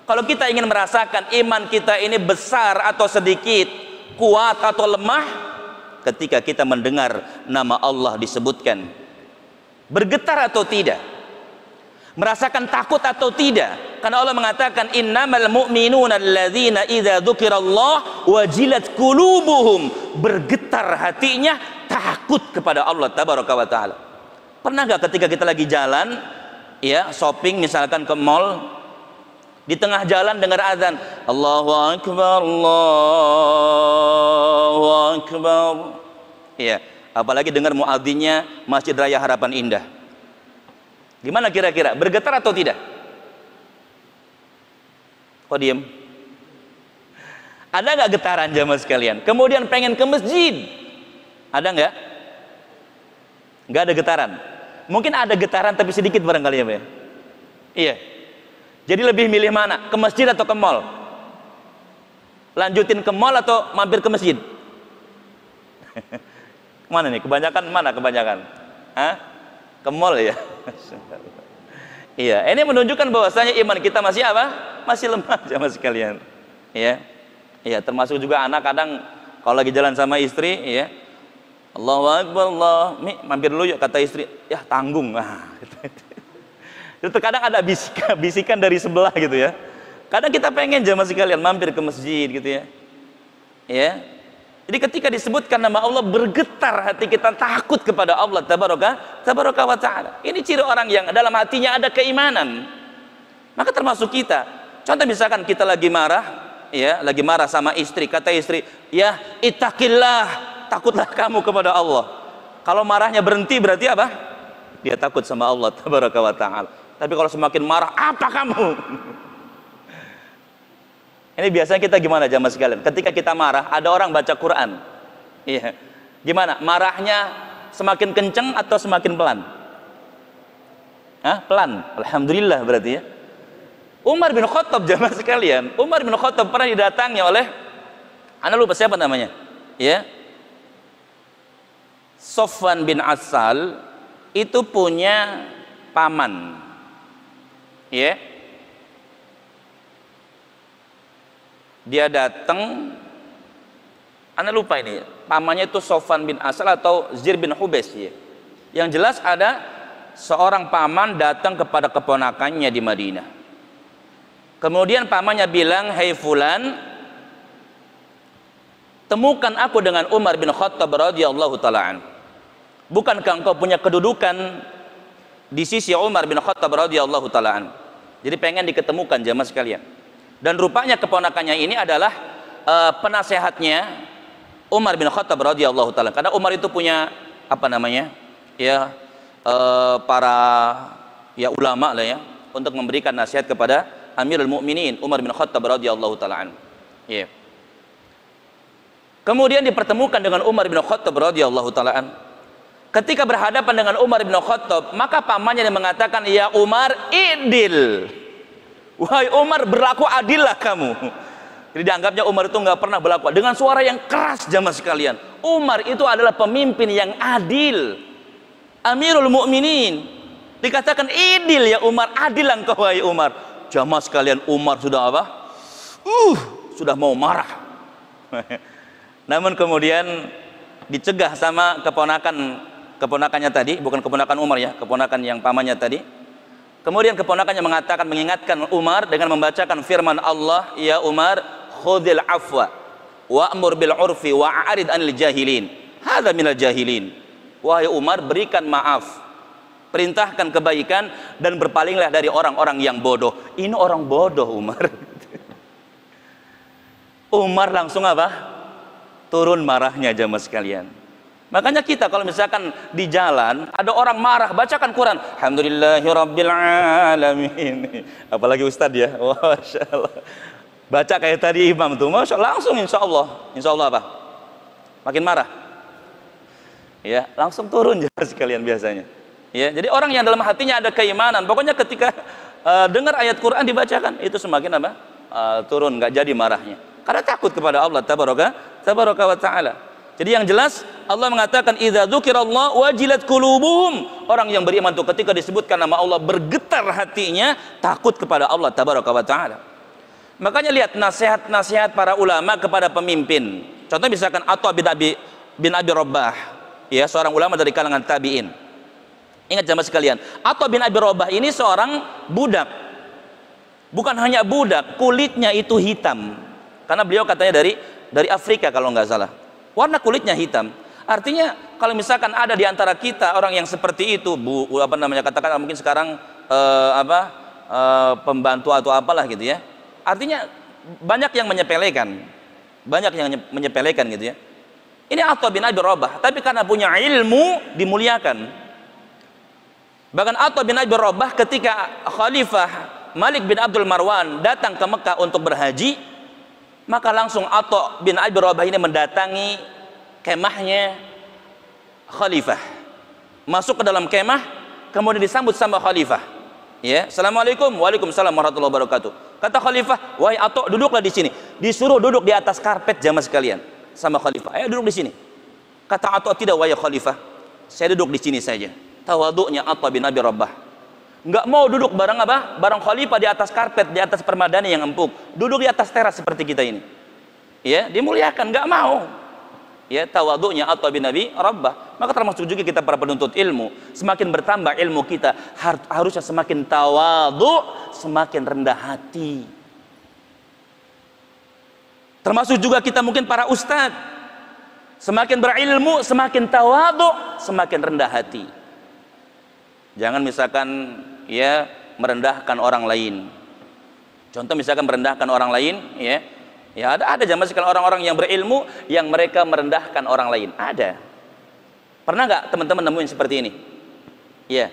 kalau kita ingin merasakan iman kita ini besar atau sedikit, kuat atau lemah, ketika kita mendengar nama Allah disebutkan, bergetar atau tidak, merasakan takut atau tidak. Karena Allah mengatakan, innamal mu'minuna alladzina idza dzukirallah wajilat qulubuhum, bergetar hatinya, takut kepada Allah tabaraka wa ta'ala. Pernah gak ketika kita lagi jalan, ya, shopping misalkan ke mall, di tengah jalan dengar azan, Allahu Akbar, Allahu Akbar, ya, apalagi dengar muadzinnya Masjid Raya Harapan Indah, gimana kira-kira, bergetar atau tidak? Kok diem? Ada nggak getaran jamaah sekalian? Kemudian pengen ke masjid, ada nggak? Nggak ada getaran. Mungkin ada getaran tapi sedikit barangkali ya, Pak. Iya. Jadi lebih milih mana? Ke masjid atau ke mall? Lanjutin ke mall atau mampir ke masjid? Mana nih? Kebanyakan mana kebanyakan? Hah? Ke mall ya? Iya, ini menunjukkan bahwasanya iman kita masih apa? Masih lemah jamaah sekalian. Iya. Iya, termasuk juga anak kadang kalau lagi jalan sama istri, ya, Allahu Akbar, Allah, mampir dulu yuk, kata istri, ya tanggung. Itu terkadang ada bisikan dari sebelah gitu ya. Kadang kita pengen jamaah sekalian mampir ke masjid gitu ya. Ya. Jadi ketika disebutkan nama Allah, bergetar hati kita, takut kepada Allah tabaraka wa ta'ala. Ini ciri orang yang dalam hatinya ada keimanan. Maka termasuk kita. Contoh misalkan kita lagi marah, ya, lagi marah sama istri, kata istri, ya ittaqillah, takutlah kamu kepada Allah. Kalau marahnya berhenti berarti apa? Dia takut sama Allah tabaraka wa ta'ala. Tapi kalau semakin marah, apa kamu? Ini biasanya kita gimana jamaah sekalian? Ketika kita marah, ada orang baca Quran. Iya. Gimana? Marahnya semakin kenceng atau semakin pelan? Hah? Pelan. Alhamdulillah berarti ya. Umar bin Khattab jamaah sekalian. Umar bin Khattab pernah didatangi oleh, anda lupa siapa namanya? Ya. Sofwan bin Asal itu punya paman. Ya. Dia datang, anda lupa ini, pamannya itu Sofwan bin Asal atau Zir bin Hubes ya. Yang jelas ada seorang paman datang kepada keponakannya di Madinah. Kemudian pamannya bilang, "Hai fulan, temukan aku dengan Umar bin Khattab radhiyallahu taala anhu. Bukankah engkau punya kedudukan di sisi Umar bin Khattab radhiyallahu taala anhu?" Jadi pengen diketemukan jamaah sekalian. Dan rupanya keponakannya ini adalah penasehatnya Umar bin Khattab radhiyallahu taala. Karena Umar itu punya apa namanya? Ya, para ya ulama lah ya, untuk memberikan nasihat kepada Amirul Mukminin Umar bin Khattab radhiyallahu taala anhu. Ya. Kemudian dipertemukan dengan Umar bin Khattab radhiyallahu taala anhu. Ketika berhadapan dengan Umar bin Khattab, maka pamannya yang mengatakan, "Ya Umar, idil." Wahai Umar, berlaku adillah kamu. Jadi dianggapnya Umar itu nggak pernah berlaku dengan suara yang keras jamaah sekalian. Umar itu adalah pemimpin yang adil, Amirul Mukminin. Dikatakan idil ya Umar, adil engkau wahai Umar. Jamaah sekalian, Umar sudah apa? Sudah mau marah. Namun kemudian dicegah sama keponakannya tadi, bukan keponakan Umar ya, keponakan yang pamannya tadi. Kemudian keponakannya mengatakan, mengingatkan Umar dengan membacakan firman Allah, "Ya Umar, khudhil afwa wa'mur bil urfi wa'arid 'anil jahilin. Hadza minal jahilin." Wahai Umar, berikan maaf, perintahkan kebaikan dan berpalinglah dari orang-orang yang bodoh. Ini orang bodoh Umar. Umar langsung apa? Turun marahnya jamaah sekalian. Makanya kita kalau misalkan di jalan ada orang marah, bacakan Quran, alhamdulillahirabbil alamin. Apalagi ustadz ya, masya Allah. Baca kayak tadi imam tuh, masya Allah, langsung insya Allah apa? Makin marah. Ya, langsung turun jemaah sekalian biasanya. Ya, jadi orang yang dalam hatinya ada keimanan, pokoknya ketika dengar ayat Quran dibacakan, itu semakin apa? Turun, nggak jadi marahnya. Karena takut kepada Allah tabaraka wa ta'ala. Jadi yang jelas Allah mengatakan idza dzukirallah wajilat qulubuhum. Orang yang beriman itu ketika disebutkan nama Allah bergetar hatinya, takut kepada Allah tabaraka wa taala. Makanya lihat nasihat-nasihat para ulama kepada pemimpin. Contoh misalkan Atha bin Abi Rabbah, ya, seorang ulama dari kalangan tabi'in. Ingat jamaah sekalian, Atha bin Abi Rabbah ini seorang budak. Bukan hanya budak, kulitnya itu hitam. Karena beliau katanya dari Afrika kalau nggak salah. Warna kulitnya hitam. Artinya kalau misalkan ada di antara kita orang yang seperti itu, katakan mungkin sekarang pembantu atau apalah gitu ya. Artinya banyak yang menyepelekan gitu ya. Ini Atha bin Abi Rabbah, tapi karena punya ilmu dimuliakan. Bahkan Atha bin Abi Rabbah ketika Khalifah Malik bin Abdul Marwan datang ke Mekah untuk berhaji, maka langsung Atha bin Abi Rabbah ini mendatangi kemahnya Khalifah, masuk ke dalam kemah, kemudian disambut sama Khalifah. Ya, assalamualaikum, waalaikumsalam warahmatullahi wabarakatuh. Kata Khalifah, wahai Atha, duduklah di sini. Disuruh duduk di atas karpet jamaah sekalian sama Khalifah. Ayo duduk di sini. Kata Atha, tidak wahai Khalifah, saya duduk di sini saja. Tawaduknya Atha bin Abi Rabbah. Nggak mau duduk bareng apa? Bareng Khalifah di atas karpet, di atas permadani yang empuk. Duduk di atas teras seperti kita ini. Ya, dimuliakan, nggak mau. Ya, tawaduknya Atha bin Abi Rabbah. Maka termasuk juga kita para penuntut ilmu, semakin bertambah ilmu kita, harusnya semakin tawaduk, semakin rendah hati. Termasuk juga kita mungkin para ustadz. Semakin berilmu, semakin tawadhu, semakin rendah hati. Jangan misalkan ya merendahkan orang lain. Contoh misalkan merendahkan orang lain, ya. Ya ada zaman sekali orang-orang yang berilmu yang mereka merendahkan orang lain. Ada. Pernah nggak teman-teman nemuin seperti ini? Ya.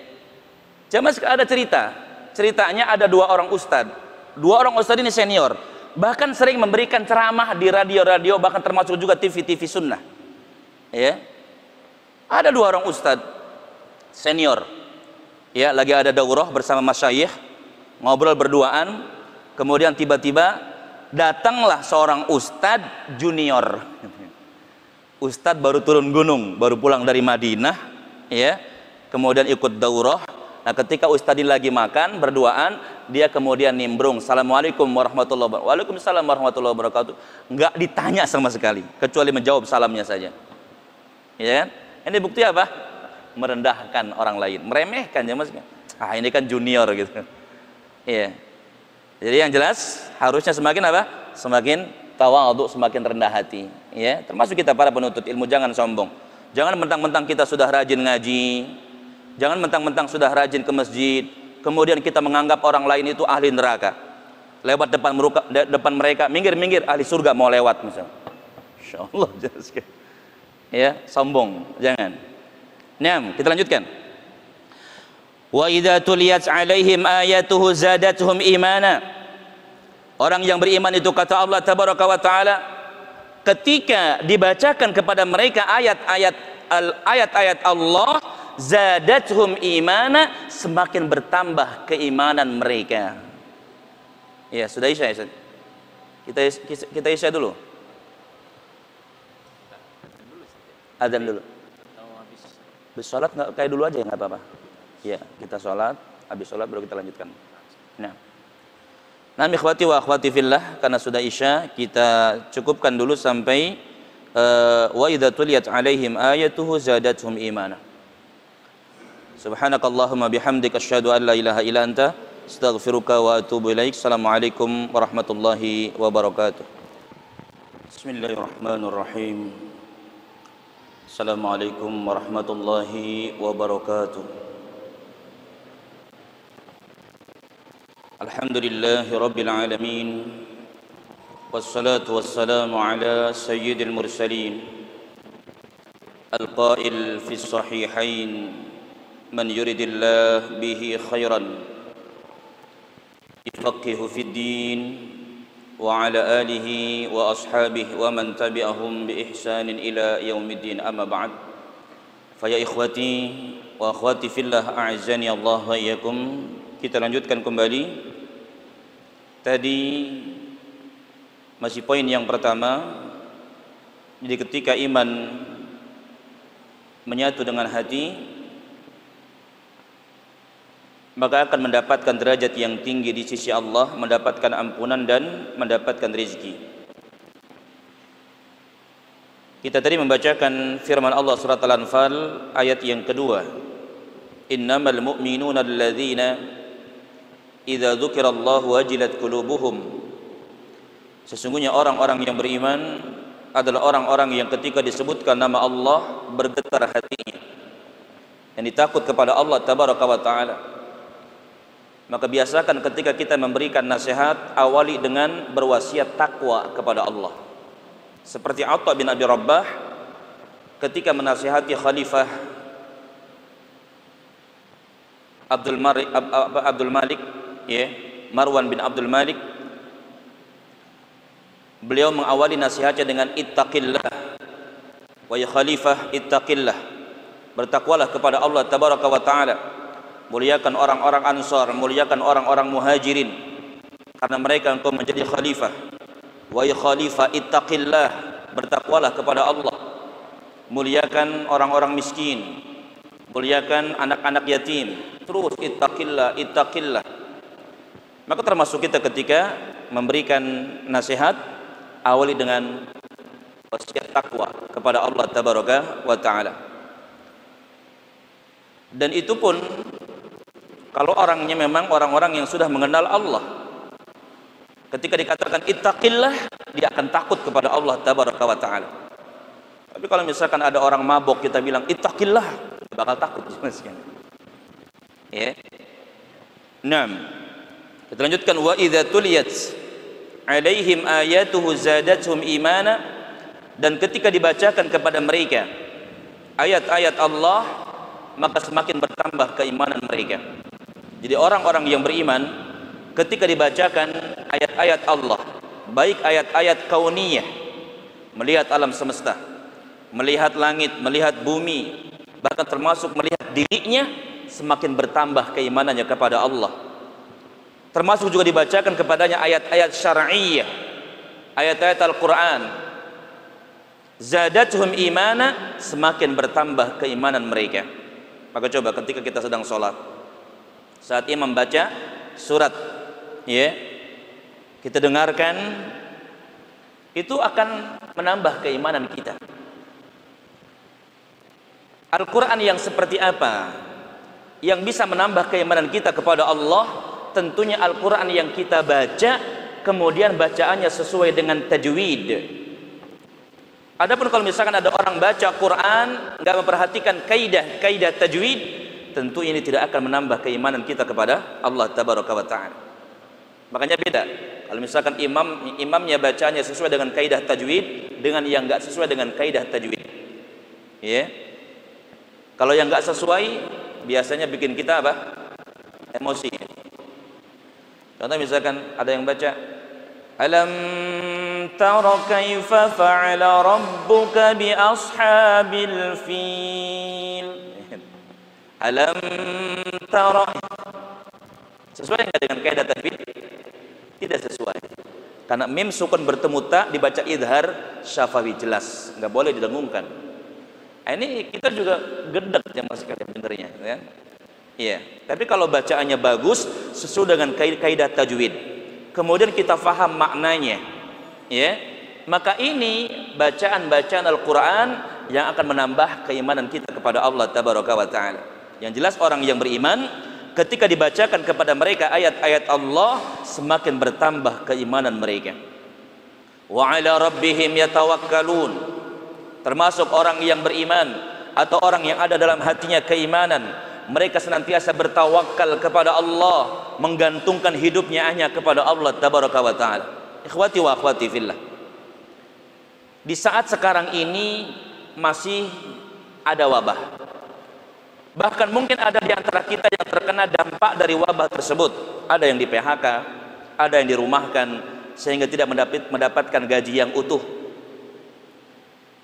Zaman sekali ada cerita. Ceritanya ada dua orang ustadz. Dua orang ustadz ini senior. Bahkan sering memberikan ceramah di radio-radio, bahkan termasuk juga TV-TV sunnah. Ya. Ada dua orang ustadz senior. Ya, lagi ada daurah bersama masyayikh, ngobrol berduaan. Kemudian tiba-tiba datanglah seorang ustadz junior. Ustadz baru turun gunung, baru pulang dari Madinah, ya. Kemudian ikut daurah. Nah, ketika ustadz ini lagi makan berduaan, dia kemudian nimbrung, "Assalamualaikum warahmatullahi wabarakatuh." "Waalaikumsalam warahmatullahi wabarakatuh." Enggak ditanya sama sekali, kecuali menjawab salamnya saja. Ya kan? Ini bukti apa? Merendahkan orang lain, meremehkan ya Mas. Ah, ini kan junior gitu. Iya. Jadi yang jelas harusnya semakin apa? Semakin tawadhu, semakin rendah hati, ya. Termasuk kita para penuntut ilmu, jangan sombong. Jangan mentang-mentang kita sudah rajin ngaji, jangan mentang-mentang sudah rajin ke masjid, kemudian kita menganggap orang lain itu ahli neraka. Lewat depan mereka, minggir-minggir, ahli surga mau lewat misalnya. Insyaallah jelas. Ya, sombong, jangan. Nah, kita lanjutkan. Wa idza tuliyat alaihim ayatuhu zadatuhum imana. Orang yang beriman itu, kata Allah tabaraka wa taala, ketika dibacakan kepada mereka ayat-ayat Allah, zadatuhum imana, semakin bertambah keimanan mereka. Ya, sudah isya ya. Kita isya dulu. Adzan dulu. Habis sholat nggak kayak dulu aja ya, nggak apa-apa. Ya, kita sholat, habis sholat baru kita lanjutkan. Nah, ikhwati wa akhwati fillah, karena sudah isya, kita cukupkan dulu sampai wa idza tuliyat alaihim ayatuhu zadatuhum imana. Subhanakallahumma bihamdika asyhadu an la ilaha illa anta astaghfiruka wa atubu ilaik. Assalamualaikum warahmatullahi wabarakatuh. Bismillahirrahmanirrahim. Assalamualaikum warahmatullahi wabarakatuh. Alhamdulillahi rabbil alamin, wassalatu wassalamu ala sayyidil mursalin, al-qail fi sahihain, man yuridillah bihi khairan yufaqihu fid din, wa ala alihi wa ashabihi wa man tabi'ahum bi ihsanin ila yaumiddin, amma ba'd. Fa ya ikhwati wa akhwati fillah, a'azzani Allah wa iyyakum. Kita lanjutkan kembali. Tadi masih poin yang pertama. Jadi ketika iman menyatu dengan hati, maka akan mendapatkan derajat yang tinggi di sisi Allah, mendapatkan ampunan dan mendapatkan rezeki. Kita tadi membacakan firman Allah surat Al-Anfal ayat yang kedua. Innamal mu'minuna alladzina idza dzukirallahu wajilat qulubuhum. Sesungguhnya orang-orang yang beriman adalah orang-orang yang ketika disebutkan nama Allah bergetar hatinya, yang ditakut kepada Allah tabaraka wa taala. Maka biasakan ketika kita memberikan nasihat, awali dengan berwasiat takwa kepada Allah. Seperti Atha bin Abi Rabbah ketika menasihati Khalifah Abdul Malik, ya, Marwan bin Abdul Malik, beliau mengawali nasihatnya dengan ittaqillah, wa ya khalifah ittaqillah, bertakwalah kepada Allah tabaraka wa taala, muliakan orang-orang Ansar, muliakan orang-orang Muhajirin, karena mereka engkau menjadi khalifah. Wa ya khalifah ittaqillah, bertakwalah kepada Allah, muliakan orang-orang miskin, muliakan anak-anak yatim, terus ittaqillah, ittaqillah. Maka termasuk kita ketika memberikan nasihat, awali dengan wasiat takwa kepada Allah tabaraka wa taala. Dan itu pun kalau orangnya memang orang-orang yang sudah mengenal Allah. Ketika dikatakan ittaqillah, dia akan takut kepada Allah tabaraka wa taala. Tapi kalau misalkan ada orang mabok kita bilang ittaqillah, bakal takut ya. Naam. Kita lanjutkan, wa idza tuliyat alaihim ayatuhu zadatuhum imana, dan ketika dibacakan kepada mereka ayat-ayat Allah maka semakin bertambah keimanan mereka. Jadi orang-orang yang beriman ketika dibacakan ayat-ayat Allah, baik ayat-ayat kauniyah, melihat alam semesta, melihat langit, melihat bumi, bahkan termasuk melihat dirinya, semakin bertambah keimanannya kepada Allah. Termasuk juga dibacakan kepadanya ayat-ayat syar'iyyah, ayat-ayat Al-Quran, zadatuhum imana, semakin bertambah keimanan mereka. Maka coba ketika kita sedang sholat, saat imam baca surat, ya, kita dengarkan, itu akan menambah keimanan kita. Al-Quran yang seperti apa yang bisa menambah keimanan kita kepada Allah? Tentunya Al-Quran yang kita baca, kemudian bacaannya sesuai dengan tajwid. Adapun kalau misalkan ada orang baca Quran nggak memperhatikan kaidah tajwid, tentu ini tidak akan menambah keimanan kita kepada Allah Tabaraka wa Ta'ala. Makanya beda kalau misalkan imamnya bacanya sesuai dengan kaidah tajwid dengan yang nggak sesuai dengan kaidah tajwid, ya. Kalau yang nggak sesuai biasanya bikin kita apa? Emosi. Contoh misalkan ada yang baca alam tara kaifa fa'ala rabbuka bi ashabil fil. Alam tara, sesuai enggak dengan kaidah tajwid? Tidak sesuai. Karena mim sukun bertemu ta dibaca idhar syafawi, jelas, enggak boleh didengungkan. Ini kita juga gedek jemaah sekalian benernya, ya. Iya, tapi kalau bacaannya bagus sesuai dengan kaidah tajwid, kemudian kita faham maknanya, ya, maka ini bacaan-bacaan Al-Quran yang akan menambah keimanan kita kepada Allah Tabaraka wa Ta'ala. Yang jelas orang yang beriman ketika dibacakan kepada mereka ayat-ayat Allah, semakin bertambah keimanan mereka. Wa ala rabbihim yatawakkalun, termasuk orang yang beriman atau orang yang ada dalam hatinya keimanan, mereka senantiasa bertawakal kepada Allah, menggantungkan hidupnya hanya kepada Allah Tabaraka wa Ta'ala. Ikhwati wa akhwati fillah, di saat sekarang ini masih ada wabah, bahkan mungkin ada di antara kita yang terkena dampak dari wabah tersebut. Ada yang di PHK, ada yang dirumahkan sehingga tidak mendapatkan gaji yang utuh,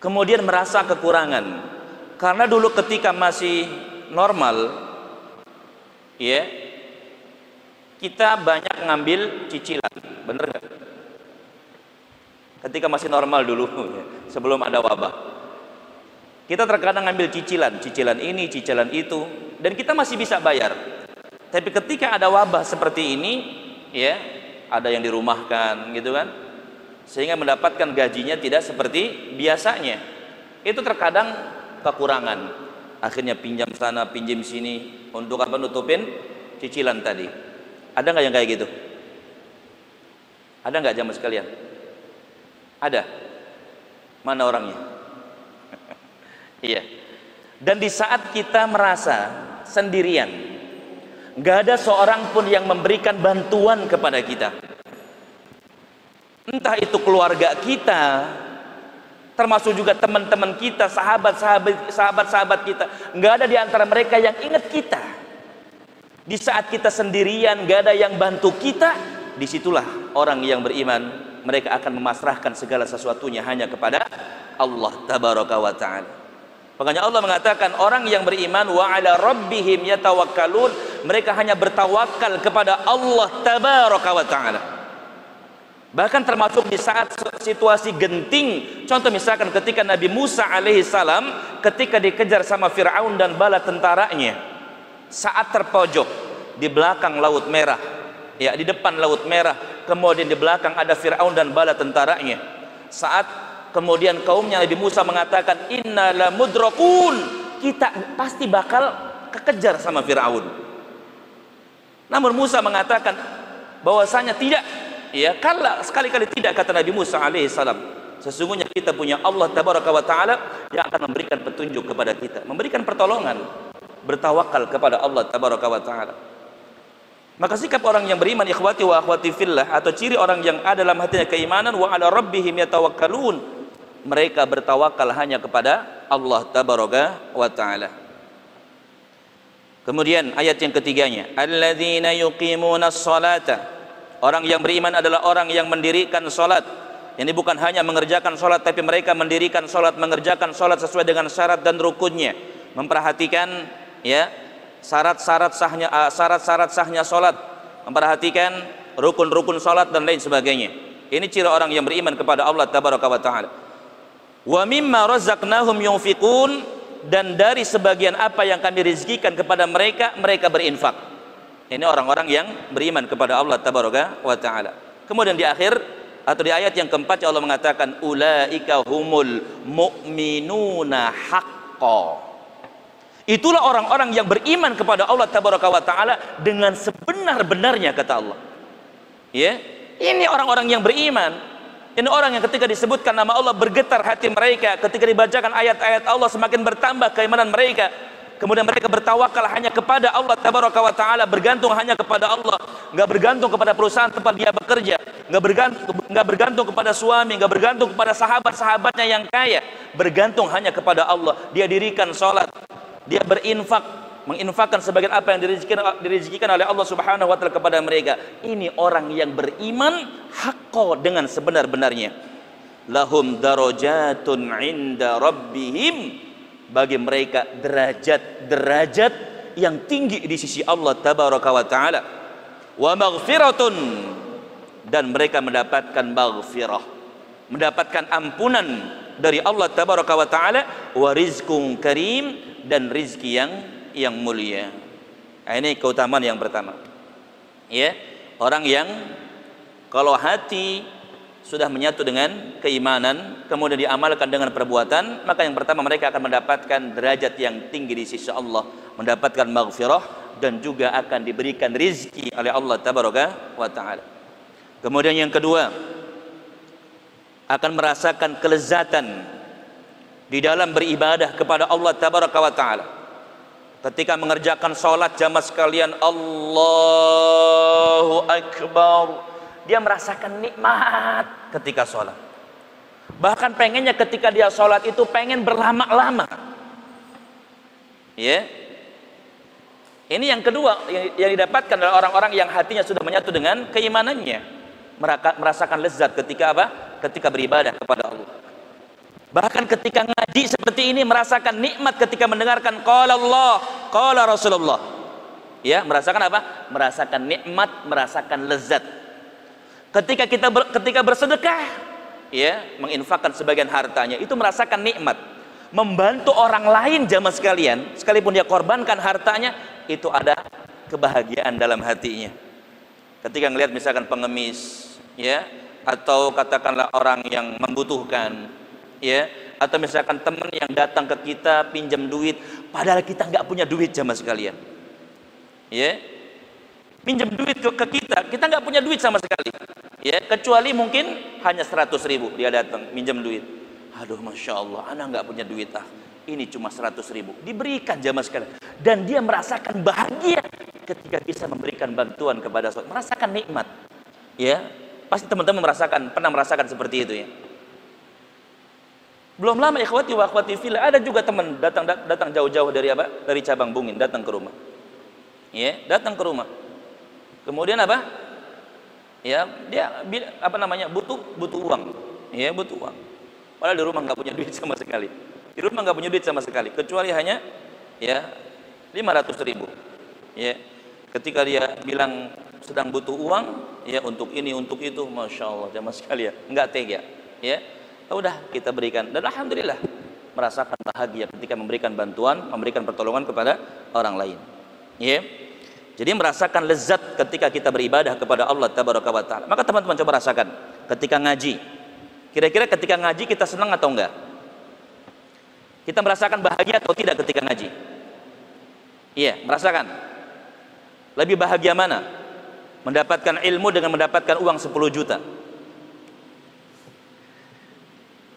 kemudian merasa kekurangan. Karena dulu ketika masih normal, ya, kita banyak ngambil cicilan, bener gak? Ketika masih normal dulu, ya, sebelum ada wabah, kita terkadang ngambil cicilan ini, cicilan itu, dan kita masih bisa bayar. Tapi ketika ada wabah seperti ini, ya, ada yang dirumahkan, gitu kan, sehingga mendapatkan gajinya tidak seperti biasanya, itu terkadang kekurangan. Akhirnya pinjam sana, pinjam sini untuk apa? Nutupin cicilan tadi. Ada nggak yang kayak gitu? Ada nggak jamaah sekalian? Ada. Mana orangnya? Iya. Dan di saat kita merasa sendirian, nggak ada seorang pun yang memberikan bantuan kepada kita. Entah itu keluarga kita, termasuk juga teman-teman kita, sahabat-sahabat kita, nggak ada di antara mereka yang ingat kita. Di saat kita sendirian, nggak ada yang bantu kita, disitulah orang yang beriman, mereka akan memasrahkan segala sesuatunya hanya kepada Allah Tabaraka wa Ta'ala. Makanya Allah mengatakan orang yang beriman wa ala rabbihim yatawakkalun, mereka hanya bertawakal kepada Allah Tabaraka wa Ta'ala. Bahkan termasuk di saat situasi genting, contoh misalkan ketika Nabi Musa alaihissalam ketika dikejar sama Fir'aun dan bala tentaranya, saat terpojok di belakang Laut Merah, ya, di depan Laut Merah, kemudian di belakang ada Fir'aun dan bala tentaranya. Saat kemudian kaumnya Nabi Musa mengatakan inna la mudrakun, kita pasti bakal kekejar sama Fir'aun. Namun Musa mengatakan bahwasanya tidak. Ya, kala sekali-kali tidak, kata Nabi Musa alaihissalam. Sesungguhnya kita punya Allah Tabaraka wa Ta'ala yang akan memberikan petunjuk kepada kita, memberikan pertolongan, bertawakal kepada Allah tabaraka wa taala. Maka sikap orang yang beriman, ikhwati wa akhwati fillah, atau ciri orang yang ada dalam hatinya keimanan, wa ala rabbihim yatawakkalun, mereka bertawakal hanya kepada Allah tabaraka wa taala. Kemudian ayat yang ketiganya, alladzina yuqimunas salata, orang yang beriman adalah orang yang mendirikan salat. Ini bukan hanya mengerjakan salat, tapi mereka mendirikan salat, mengerjakan salat sesuai dengan syarat dan rukunnya, memperhatikan ya syarat-syarat sahnya salat, memperhatikan rukun-rukun salat dan lain sebagainya. Ini ciri orang yang beriman kepada Allah tabaraka wa taala. Wa mimma razaqnahum yunfiqun, dan dari sebagian apa yang kami rizkikan kepada mereka, mereka berinfak. Ini orang-orang yang beriman kepada Allah tabaraka wa taala. Kemudian di akhir atau di ayat yang keempat Allah mengatakan ulaika humul mu'minuna haqqan. Itulah orang-orang yang beriman kepada Allah tabaraka wa taala dengan sebenar-benarnya, kata Allah. Ya, ini orang-orang yang beriman. Ini orang yang ketika disebutkan nama Allah bergetar hati mereka, ketika dibacakan ayat-ayat Allah semakin bertambah keimanan mereka. Kemudian mereka bertawakal hanya kepada Allah tabaraka wa taala, bergantung hanya kepada Allah, enggak bergantung kepada perusahaan tempat dia bekerja, enggak bergantung kepada suami, enggak bergantung kepada sahabat-sahabatnya yang kaya, bergantung hanya kepada Allah. Dia dirikan salat, dia berinfak, menginfakkan sebagian apa yang direzekikan oleh Allah Subhanahu wa taala kepada mereka. Ini orang yang beriman haqqo, dengan sebenar-benarnya. Lahum darajatun 'inda rabbihim, bagi mereka derajat-derajat yang tinggi di sisi Allah tabaraka wa taala. Wa maghfiratun, dan mereka mendapatkan maghfirah, mendapatkan ampunan dari Allah tabaraka wa taala. Wa rizqun karim, dan rizki yang mulia. Nah, ini keutamaan yang pertama. Ya, orang yang kalau hati sudah menyatu dengan keimanan, kemudian diamalkan dengan perbuatan, maka yang pertama mereka akan mendapatkan derajat yang tinggi di sisi Allah, mendapatkan maghfirah, dan juga akan diberikan rizki oleh Allah tabaraka wa taala. Kemudian yang kedua, akan merasakan kelezatan di dalam beribadah kepada Allah tabaraka wa taala. Ketika mengerjakan sholat, jamaah sekalian, Allahu Akbar, dia merasakan nikmat ketika sholat. Bahkan pengennya ketika dia sholat itu pengen berlama-lama. Ya, ini yang kedua yang didapatkan oleh orang-orang yang hatinya sudah menyatu dengan keimanannya, merasakan lezat ketika apa? Ketika beribadah kepada Allah. Bahkan ketika ngaji seperti ini merasakan nikmat ketika mendengarkan qala Allah, qala Rasulullah. Ya, merasakan apa? Merasakan nikmat, merasakan lezat. Ketika bersedekah, ya, menginfakkan sebagian hartanya, itu merasakan nikmat. Membantu orang lain, jamaah sekalian, sekalipun dia korbankan hartanya, itu ada kebahagiaan dalam hatinya. Ketika ngelihat misalkan pengemis, ya, atau katakanlah orang yang membutuhkan, ya, atau misalkan teman yang datang ke kita pinjam duit, padahal kita nggak punya duit, jamaah sekalian, ya, pinjam duit ke kita nggak punya duit sama sekali, ya, kecuali mungkin hanya 100.000, dia datang minjam duit, aduh masya Allah, anak nggak punya duit, ini cuma 100.000, diberikan, jamaah sekalian, dan dia merasakan bahagia ketika bisa memberikan bantuan kepada seorang, merasakan nikmat, ya, pasti teman-teman pernah merasakan seperti itu, ya. Belum lama ikhwati wa akhwati fillah, ada juga teman datang jauh-jauh dari apa? Dari Cabang Bungin, datang ke rumah. Ya, datang ke rumah. Kemudian apa? Ya, dia apa namanya? butuh uang. Ya, butuh uang. Padahal di rumah nggak punya duit sama sekali. Di rumah nggak punya duit sama sekali, kecuali hanya ya 500.000. Ya. Ketika dia bilang sedang butuh uang, ya, untuk ini, untuk itu, masya Allah, jamaah sekalian, nggak tega. Ya. Udah kita berikan, dan alhamdulillah merasakan bahagia ketika memberikan bantuan, memberikan pertolongan kepada orang lain. Ya, jadi merasakan lezat ketika kita beribadah kepada Allah tabaraka wa taala. Maka teman-teman coba rasakan ketika ngaji. Kira-kira ketika ngaji kita senang atau enggak? Kita merasakan bahagia atau tidak ketika ngaji? Iya, merasakan. Lebih bahagia mana? Mendapatkan ilmu dengan mendapatkan uang 10 juta?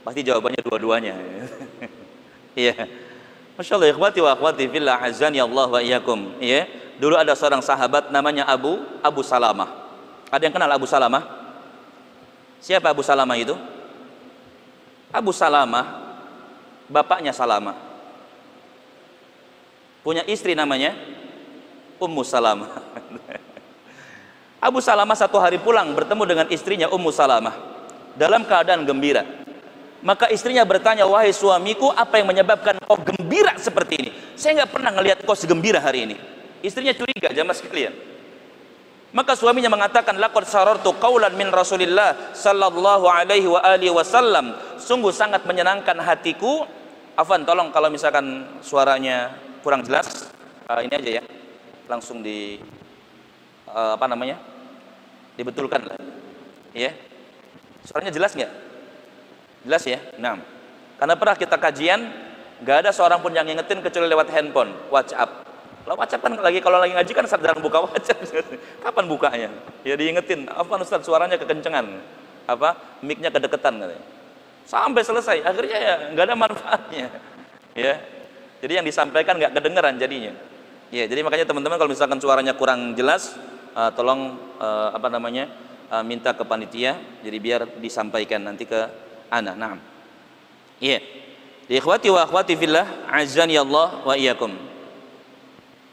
Pasti jawabannya dua-duanya. Iya. Masya Allah, ikhwati wa akhwati fillah, azani Allah wa iyyakum. Iya. Dulu ada seorang sahabat namanya Abu Salamah. Ada yang kenal Abu Salamah? Siapa Abu Salamah itu? Abu Salamah, bapaknya Salamah, punya istri namanya Ummu Salamah. Abu Salamah satu hari pulang bertemu dengan istrinya Ummu Salamah dalam keadaan gembira. Maka istrinya bertanya, wahai suamiku, apa yang menyebabkan kau gembira seperti ini? Saya nggak pernah ngelihat kau segembira hari ini. Istrinya curiga, jamaah sekalian. Maka suaminya mengatakan, laqad sarartu qaulan min Rasulillah sallallahu alaihi wa alihi wasallam. Sungguh sangat menyenangkan hatiku. Afwan, tolong kalau misalkan suaranya kurang jelas, ini aja ya. Langsung dibetulkan lah. Ya. Suaranya jelas nggak? Jelas ya? Nah, karena pernah kita kajian, nggak ada seorang pun yang ngingetin kecuali lewat handphone, WhatsApp. Kalau WhatsApp kan kalau lagi ngaji kan jarang buka WhatsApp. Kapan bukanya? Ya diingetin, apa Ustaz suaranya kekencengan, mic-nya kedeketan katanya. Sampai selesai, akhirnya ya nggak ada manfaatnya. Ya, jadi yang disampaikan nggak kedengeran jadinya. Ya, jadi makanya teman-teman kalau misalkan suaranya kurang jelas, tolong minta ke panitia, jadi biar disampaikan nanti ke ana. Naam. Iya. Ikhwati wa akhwati fillah, azani Allah wa iyyakum.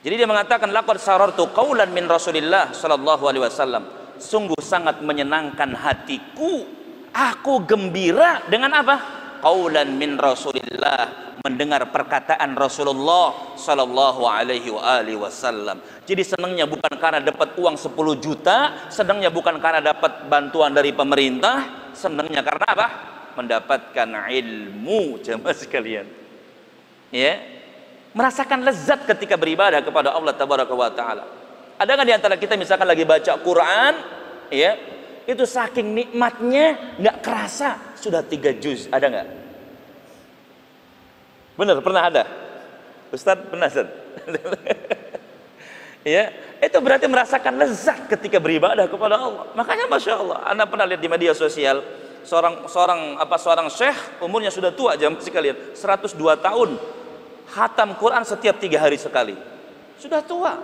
Jadi dia mengatakan, laqad sarartu qaulan min Rasulillah sallallahu alaihi wasallam. Sungguh sangat menyenangkan hatiku. Aku gembira dengan apa? Qaulan min Rasulillah, mendengar perkataan Rasulullah sallallahu alaihi wasallam. Jadi senangnya bukan karena dapat uang 10 juta, senangnya bukan karena dapat bantuan dari pemerintah, senangnya karena apa? Mendapatkan ilmu, jemaah sekalian. Ya. Merasakan lezat ketika beribadah kepada Allah tabaraka wa taala. Ada nggak di antara kita misalkan lagi baca Quran, ya, itu saking nikmatnya nggak kerasa sudah 3 juz, ada nggak? Bener, pernah ada? Ustadz pernah, Ustadz? Ya, itu berarti merasakan lezat ketika beribadah kepada Allah. Makanya masya Allah, Anda pernah lihat di media sosial seorang syekh, umurnya sudah tua jamaah sekalian, 102 tahun. Khatam Quran setiap 3 hari sekali. Sudah tua,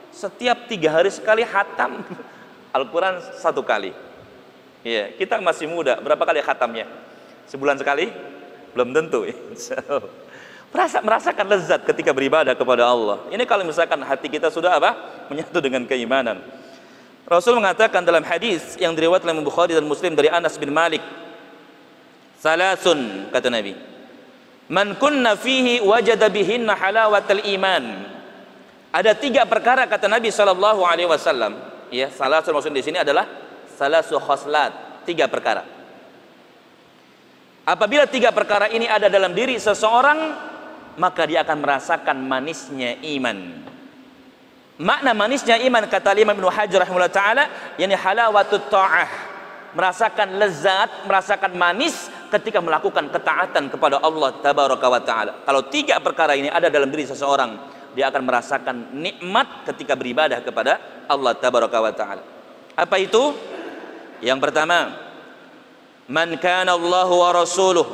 setiap 3 hari sekali khatam Al-Quran 1 kali. Ya, kita masih muda, berapa kali khatamnya? Sebulan sekali? Belum tentu. Merasakan lezat ketika beribadah kepada Allah. Ini kalau misalkan hati kita sudah menyatu dengan keimanan. Rasul mengatakan dalam hadis yang diriwayatkan oleh Bukhari dan Muslim dari Anas bin Malik, salasun, kata Nabi, man kunna fihi wajada bihinna halawatal iman. Ada 3 perkara kata Nabi sallallahu alaihi wasallam. Ya, salasun maksud di sini adalah salasu khoslat, 3 perkara. Apabila 3 perkara ini ada dalam diri seseorang, maka dia akan merasakan manisnya iman. Makna manisnya iman kata Imam Ibnu Hajar rahimahullah taala, yakni halawatut ta'ah, merasakan lezat, merasakan manis ketika melakukan ketaatan kepada Allah tabaraka wa taala. Kalau 3 perkara ini ada dalam diri seseorang, dia akan merasakan nikmat ketika beribadah kepada Allah tabaraka wa taala. Apa itu? Yang pertama, man kana Allahu wa rasuluhu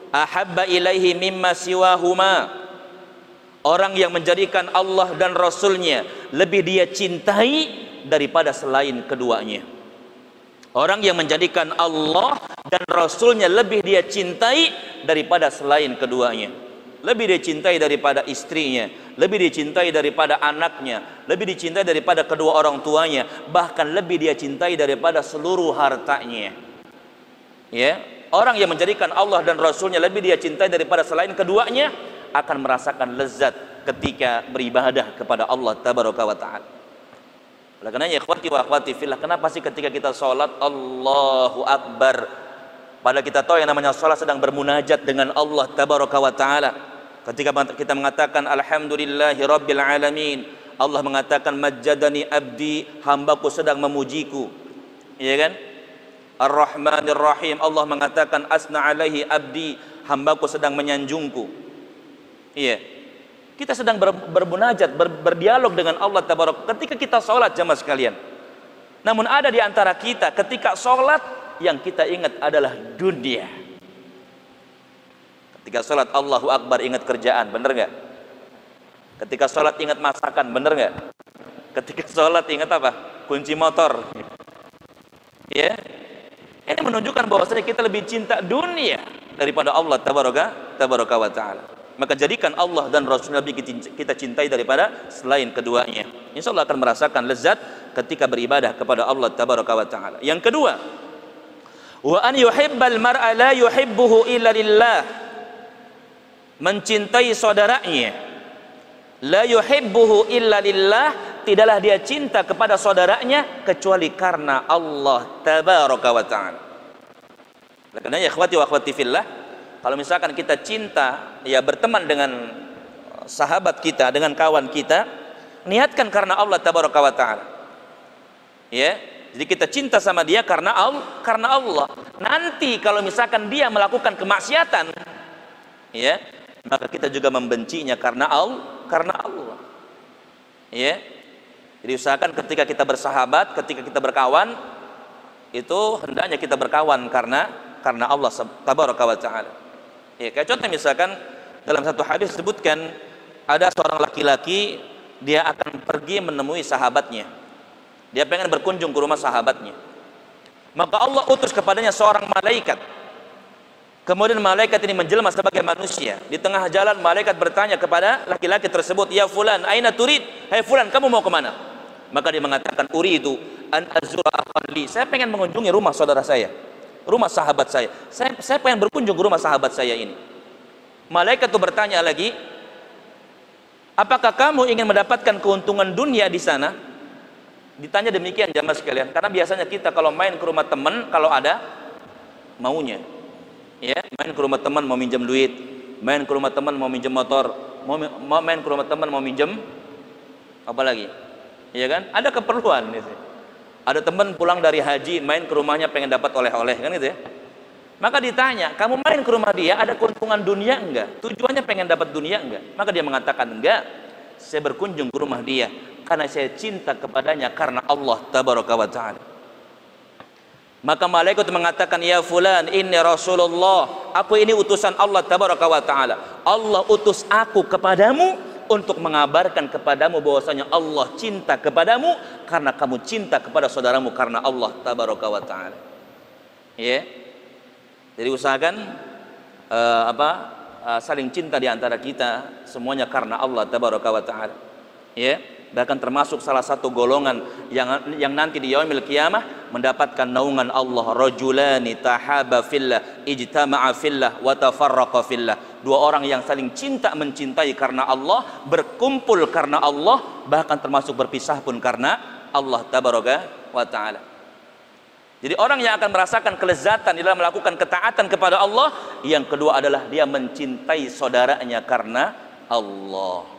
ahabba ilaihi mimma siwahuma. Orang yang menjadikan Allah dan Rasulnya lebih dia cintai daripada selain keduanya. Orang yang menjadikan Allah dan Rasulnya lebih dia cintai daripada selain keduanya. Lebih dia cintai daripada istrinya, lebih dicintai daripada anaknya, lebih dicintai daripada kedua orang tuanya, bahkan lebih dia cintai daripada seluruh hartanya. Ya, orang yang menjadikan Allah dan Rasulnya lebih dia cintai daripada selain keduanya akan merasakan lezat ketika beribadah kepada Allah tabaraka wa ta'ala. Oleh karenanya ikhwati wa akhwati fillah, kenapa sih ketika kita sholat Allahu Akbar, padahal kita tahu yang namanya sholat sedang bermunajat dengan Allah tabaraka wa ta'ala. Ketika kita mengatakan alhamdulillahi rabbil alamin, Allah mengatakan majjadani abdi, hambaku sedang memujiku, iya kan? Ar-Rahmanir Rahim, Allah mengatakan asna alaihi abdi, hambaku sedang menyanjungku. Iya, kita sedang bermunajat, berdialog dengan Allah tabaraka ketika kita sholat jamaah sekalian. Namun ada di antara kita ketika sholat yang kita ingat adalah dunia. Ketika sholat Allahu Akbar ingat kerjaan, bener nggak? Ketika sholat ingat masakan, bener nggak? Ketika sholat ingat apa? Kunci motor. Ya, ini menunjukkan bahwasanya kita lebih cinta dunia daripada Allah tabaraka wa ta'ala. Maka jadikan Allah dan Rasulnya lebih kita cintai daripada selain keduanya. Insya Allah akan merasakan lezat ketika beribadah kepada Allah tabaraka wa ta'ala. Yang kedua, wa an yuhibbal mar'a la yuhibbuhu illa lillah. Mencintai saudaranya, la yuhibbuhu illa lillah, tidaklah dia cinta kepada saudaranya kecuali karena Allah tabaraka wa ta'ala. Karena ya ikhwati wa akhwati fillah, kalau misalkan kita cinta, ya berteman dengan sahabat kita, dengan kawan kita, niatkan karena Allah tabaraka wa ta'ala. Ya, jadi kita cinta sama dia karena Allah. Nanti kalau misalkan dia melakukan kemaksiatan, ya, maka kita juga membencinya karena Allah. Ya. Jadi usahakan ketika kita bersahabat, ketika kita berkawan, itu hendaknya kita berkawan karena Allah tabaraka wa ta'ala. Ya, kayak contoh misalkan dalam satu hadis disebutkan ada seorang laki-laki, dia akan pergi menemui sahabatnya. Dia pengen berkunjung ke rumah sahabatnya. Maka Allah utus kepadanya seorang malaikat. Kemudian malaikat ini menjelma sebagai manusia. Di tengah jalan malaikat bertanya kepada laki-laki tersebut, "Ya fulan, aina turid?" "Hai fulan, kamu mau kemana?" Maka dia mengatakan, "Uridu an azura akhan li." Saya pengen mengunjungi rumah saudara saya, rumah sahabat saya. Saya pengen berkunjung ke rumah sahabat saya ini. Malaikat itu bertanya lagi, "Apakah kamu ingin mendapatkan keuntungan dunia di sana?" Ditanya demikian jamaah sekalian, karena biasanya kita kalau main ke rumah teman, kalau ada maunya, ya, main ke rumah teman mau minjem duit, main ke rumah teman mau minjem motor, mau main ke rumah teman mau minjem apa lagi, ya kan? Ada keperluan gitu. Ada teman pulang dari haji, main ke rumahnya pengen dapat oleh-oleh, kan gitu ya. Maka ditanya, kamu main ke rumah dia ada keuntungan dunia enggak? Tujuannya pengen dapat dunia enggak? Maka dia mengatakan, enggak, saya berkunjung ke rumah dia karena saya cinta kepadanya karena Allah tabaraka wa ta'ala. Maka malaikat mengatakan, "Ya fulan, inni Rasulullah." Aku ini utusan Allah tabaraka wa ta'ala. Allah utus aku kepadamu untuk mengabarkan kepadamu bahwasanya Allah cinta kepadamu karena kamu cinta kepada saudaramu karena Allah tabaraka wa ta'ala. Ya. Jadi usahakan saling cinta di antara kita semuanya karena Allah tabaraka wa ta'ala. Ya. Bahkan termasuk salah satu golongan yang nanti di yaumil qiyamah mendapatkan naungan Allah, rajulani tahaba fillah ijtama'a fillah wa tafarraqa fillah. Dua orang yang saling cinta mencintai karena Allah, berkumpul karena Allah, bahkan termasuk berpisah pun karena Allah tabaraka wa ta'ala. Jadi orang yang akan merasakan kelezatan dalam melakukan ketaatan kepada Allah, yang kedua adalah dia mencintai saudaranya karena Allah.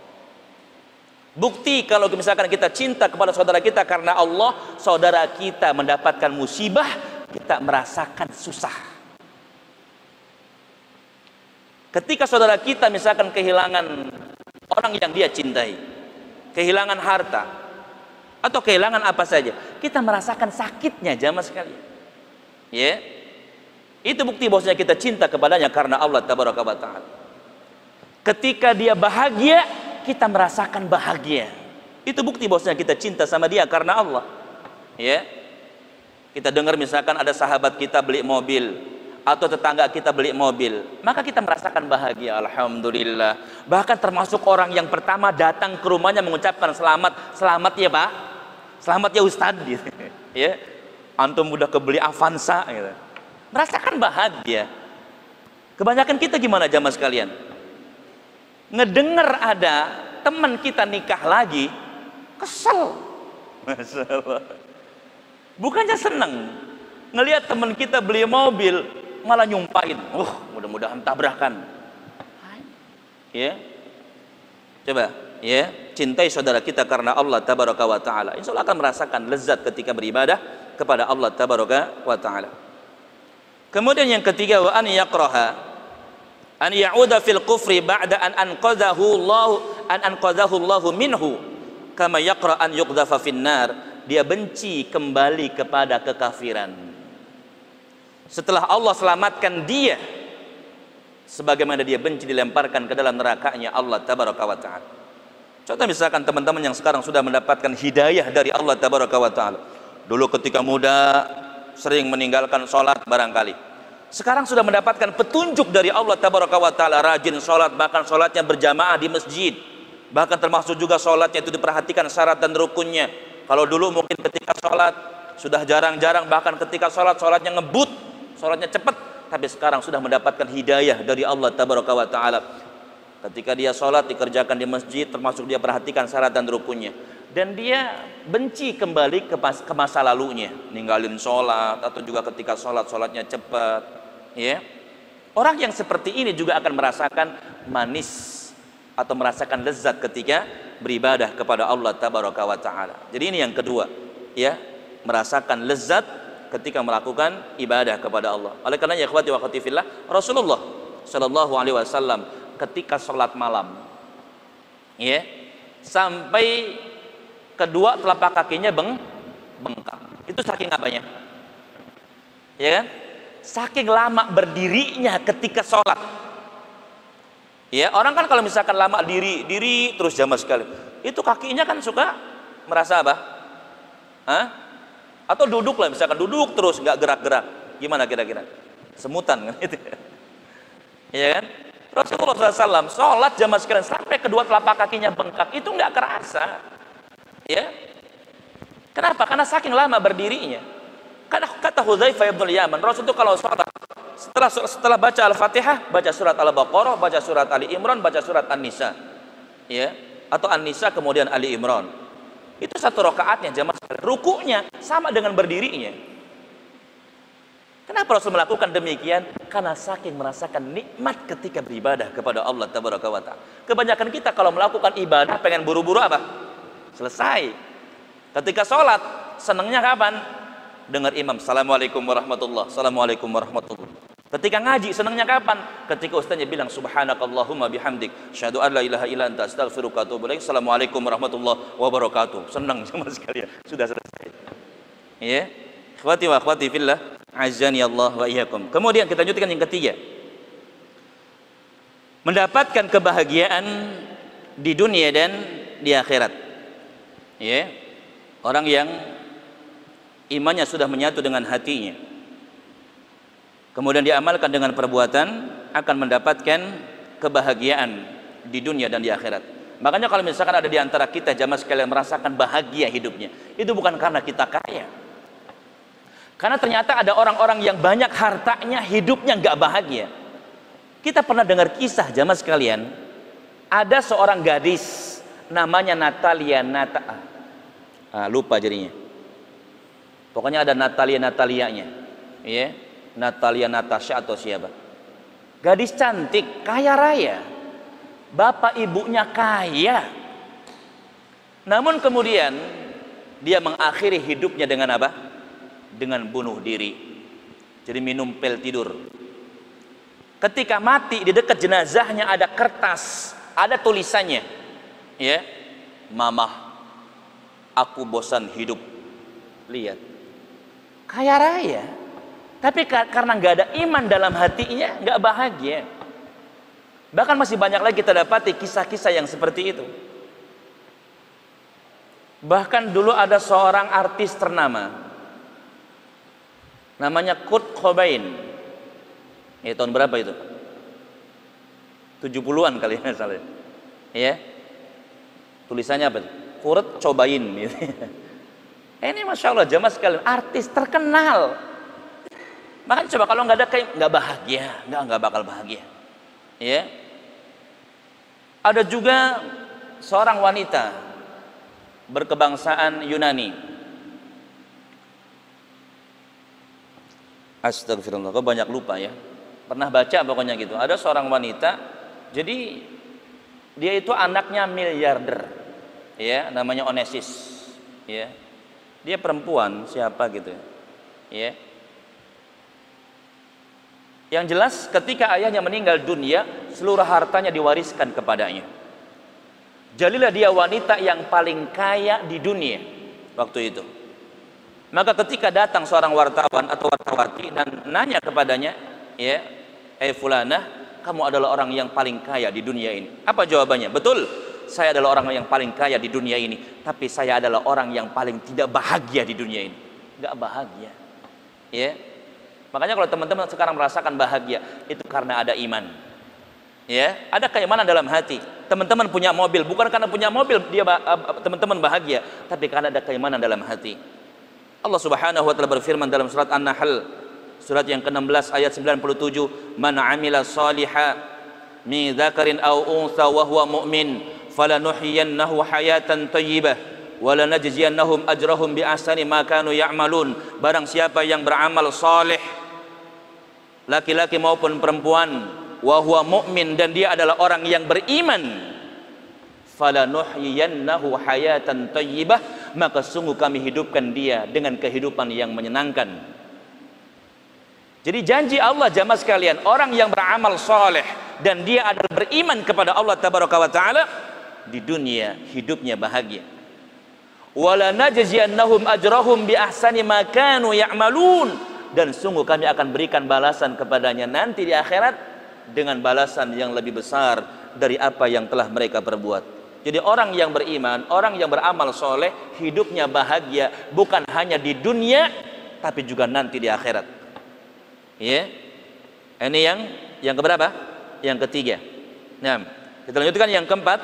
Bukti kalau misalkan kita cinta kepada saudara kita karena Allah, saudara kita mendapatkan musibah, kita merasakan susah. Ketika saudara kita misalkan kehilangan orang yang dia cintai, kehilangan harta, atau kehilangan apa saja, kita merasakan sakitnya jamaah sekalian. Ya, itu bukti bahwasanya kita cinta kepadanya karena Allah tabaraka wa ta'ala. Ketika dia bahagia, kita merasakan bahagia. Itu bukti bahwasanya kita cinta sama dia karena Allah. Ya. Kita dengar misalkan ada sahabat kita beli mobil atau tetangga kita beli mobil, maka kita merasakan bahagia, alhamdulillah. Bahkan termasuk orang yang pertama datang ke rumahnya mengucapkan selamat ya Pak, selamat ya Ustadz gitu. Ya. Antum udah kebeli Avanza gitu. Merasakan bahagia. Kebanyakan kita gimana jamaah sekalian? Ngedenger ada teman kita nikah lagi, kesel. Masalah. Bukannya seneng ngelihat teman kita beli mobil, malah nyumpain, mudah-mudahan tabrakan. Ya, coba, ya, cintai saudara kita karena Allah tabaraka wa ta'ala. Insya Allah akan merasakan lezat ketika beribadah kepada Allah tabaraka wa ta'ala. Kemudian yang ketiga, wa an yaqraha an ya'uda fil kufri ba'da an anqadhahu Allah minhu kama yaqra an yuqdhafa fin nar. Dia benci kembali kepada kekafiran setelah Allah selamatkan dia sebagaimana dia benci dilemparkan ke dalam nerakanya Allah tabaraka wa ta'ala. Contoh misalkan teman-teman yang sekarang sudah mendapatkan hidayah dari Allah tabaraka wa ta'ala. Dulu ketika muda sering meninggalkan sholat barangkali, sekarang sudah mendapatkan petunjuk dari Allah tabaraka wa ta'ala, rajin sholat, bahkan sholatnya berjamaah di masjid, bahkan termasuk juga sholatnya itu diperhatikan syarat dan rukunnya. Kalau dulu mungkin ketika sholat sudah jarang-jarang, bahkan ketika sholat, sholatnya ngebut, sholatnya cepat, tapi sekarang sudah mendapatkan hidayah dari Allah tabaraka wa ta'ala. Ketika dia sholat dikerjakan di masjid, termasuk dia perhatikan syarat dan rukunnya, dan dia benci kembali ke masa lalunya, ninggalin sholat, atau juga ketika sholatnya cepat, ya. Orang yang seperti ini juga akan merasakan manis atau merasakan lezat ketika beribadah kepada Allah tabaraka wa ta'ala. Jadi ini yang kedua, ya, merasakan lezat ketika melakukan ibadah kepada Allah. Oleh karena ya ikhwati wa akhwati fillah, Rasulullah sallallahu alaihi wasallam ketika sholat malam, ya, sampai kedua telapak kakinya bengkak. Itu saking apanya? Ya kan? Saking lama berdirinya ketika sholat. Ya, orang kan kalau misalkan lama diri terus jamaah sekali, itu kakinya kan suka merasa apa? Hah? Atau duduk lah, misalkan duduk terus nggak gerak-gerak, gimana kira-kira? Semutan kan itu. Ya kan? Rasulullah SAW sholat jamaah sekalian sampai kedua telapak kakinya bengkak, itu nggak kerasa, ya. Kenapa? Karena saking lama berdirinya. Karena kata Hudzaifah bin Yaman, Rasul itu kalau sholat setelah baca Al-Fatihah, baca surat Al-Baqarah, baca surat Ali Imran, baca surat An-Nisa, ya, atau An-Nisa kemudian Ali Imran. Itu satu rakaatnya jamaah sekalian. Rukunya sama dengan berdirinya. Kenapa Rasul melakukan demikian? Karena saking merasakan nikmat ketika beribadah kepada Allah tabaraka wa ta'ala. Kebanyakan kita kalau melakukan ibadah pengen buru-buru apa? Selesai. Ketika sholat, senangnya kapan? Dengar imam, Assalamualaikum warahmatullah, Assalamualaikum warahmatullah. Ketika ngaji, senangnya kapan? Ketika ustaznya bilang subhanakallahumma bihamdik, syahadu an la ilaha illa anta astaghfiruka wa atubu ilaik, Assalamualaikum warahmatullahi wabarakatuh. Senang sama sekali, sudah selesai. Ya, ikhwati wa akhwati fillah, azani Allah wa iyyakum. Kemudian kita lanjutkan yang ketiga, mendapatkan kebahagiaan di dunia dan di akhirat. Ya, orang yang imannya sudah menyatu dengan hatinya, kemudian diamalkan dengan perbuatan, akan mendapatkan kebahagiaan di dunia dan di akhirat. Makanya kalau misalkan ada di antara kita jamaah sekalian merasakan bahagia hidupnya, itu bukan karena kita kaya. Karena ternyata ada orang-orang yang banyak hartanya, hidupnya nggak bahagia. Kita pernah dengar kisah jamaah sekalian, ada seorang gadis namanya Natalia lupa jadinya. Pokoknya ada Natalianya, ya, Natalia Natasha atau siapa. Gadis cantik, kaya raya, bapak ibunya kaya. Namun kemudian dia mengakhiri hidupnya dengan apa? Dengan bunuh diri. Jadi minum pil tidur. Ketika mati, di dekat jenazahnya ada kertas, ada tulisannya, ya, mamah, aku bosan hidup. Lihat, kaya raya, tapi karena nggak ada iman dalam hatinya, nggak bahagia. Bahkan masih banyak lagi kita dapati kisah-kisah yang seperti itu. Bahkan dulu ada seorang artis ternama, namanya Kurt Cobain. Ya, tahun berapa itu? 70-an kali misalnya. Ya. Tulisannya apa? Kurt Cobain gitu. Ini masya Allah jamaah sekalian, artis terkenal. Makanya coba kalau nggak ada kayak nggak bahagia, nggak bakal bahagia. Ya. Ada juga seorang wanita berkebangsaan Yunani. Astagfirullah, kok banyak lupa ya. Pernah baca pokoknya gitu. Ada seorang wanita, jadi dia itu anaknya miliarder, ya, namanya Onesimus, ya. Dia perempuan siapa gitu, ya. Yang jelas ketika ayahnya meninggal dunia, seluruh hartanya diwariskan kepadanya. Jadilah dia wanita yang paling kaya di dunia waktu itu. Maka ketika datang seorang wartawan atau wartawati dan nanya kepadanya, ya, fulanah, kamu adalah orang yang paling kaya di dunia ini. Apa jawabannya? Betul, saya adalah orang yang paling kaya di dunia ini, tapi saya adalah orang yang paling tidak bahagia di dunia ini. Gak bahagia, ya. Makanya kalau teman-teman sekarang merasakan bahagia, itu karena ada iman, ya. Ada keimanan dalam hati. Teman-teman punya mobil, bukan karena punya mobil teman-teman bahagia, tapi karena ada keimanan dalam hati. Allah Subhanahu wa taala berfirman dalam surat An-Nahl, surat yang ke-16 ayat 97, "Man 'amila shalihan min dzakarin aw untha wa huwa mu'min, falanuhyiyannahu hayatan thayyibah wa lanajziyannahum ajrahum bi ahsani ma kanu ya'malun." Barang siapa yang beramal saleh, laki-laki maupun perempuan, wa huwa mu'min, dan dia adalah orang yang beriman, falanuhyiyannahu hayatan thayyibah, maka sungguh kami hidupkan dia dengan kehidupan yang menyenangkan. Jadi janji Allah jamaah sekalian, orang yang beramal saleh dan dia adalah beriman kepada Allah tabaraka wa taala, di dunia hidupnya bahagia. Wala najziyannahum ajrahum bi ahsani ma kanu ya'malun, dan sungguh kami akan berikan balasan kepadanya nanti di akhirat dengan balasan yang lebih besar dari apa yang telah mereka perbuat. Jadi orang yang beriman, orang yang beramal soleh, hidupnya bahagia bukan hanya di dunia, tapi juga nanti di akhirat. Ya, ini yang keberapa? Yang ketiga. Nah, kita lanjutkan yang keempat.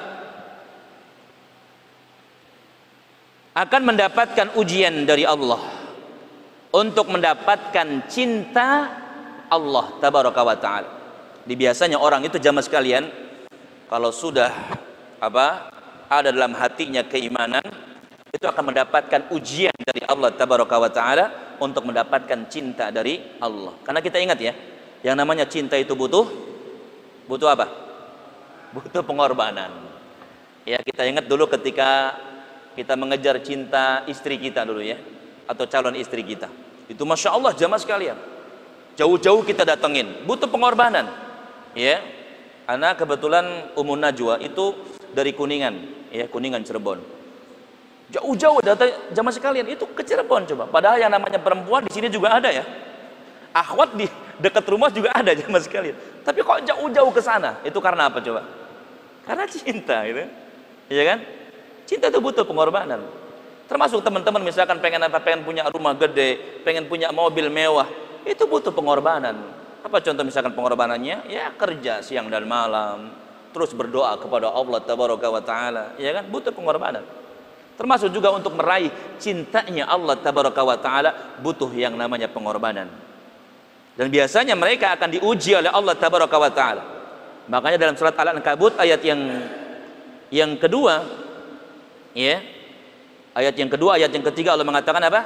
Akan mendapatkan ujian dari Allah untuk mendapatkan cinta Allah tabaraka wa ta'ala. Di biasanya orang itu jamaah sekalian, kalau sudah ada dalam hatinya keimanan, itu akan mendapatkan ujian dari Allah tabaraka wa ta'ala untuk mendapatkan cinta dari Allah. Karena kita ingat ya, yang namanya cinta itu butuh apa? Butuh pengorbanan. Ya, kita ingat dulu ketika kita mengejar cinta istri kita dulu ya, atau calon istri kita. Itu masya Allah jamaah sekalian, jauh-jauh kita datengin, butuh pengorbanan. Ya, anak kebetulan Ummu Najwa itu dari Kuningan, ya, Kuningan Cirebon. Jauh-jauh datang jamaah sekalian itu ke Cirebon coba. Padahal yang namanya perempuan di sini juga ada ya. Akhwat di dekat rumah juga ada jamaah sekalian. Tapi kok jauh-jauh ke sana? Itu karena apa coba? Karena cinta, gitu. Iya kan? Cinta itu butuh pengorbanan. Termasuk teman-teman misalkan pengen punya rumah gede, pengen punya mobil mewah, itu butuh pengorbanan. Apa contoh misalkan pengorbanannya? Ya kerja siang dan malam, terus berdoa kepada Allah tabaraka wa taala, ya kan? Butuh pengorbanan. Termasuk juga untuk meraih cintanya Allah tabaraka wa taala butuh yang namanya pengorbanan. Dan biasanya mereka akan diuji oleh Allah tabaraka wa taala. Makanya dalam surat Al-Ankabut ayat yang kedua, ya, ayat yang kedua, ayat yang ketiga, Allah mengatakan apa?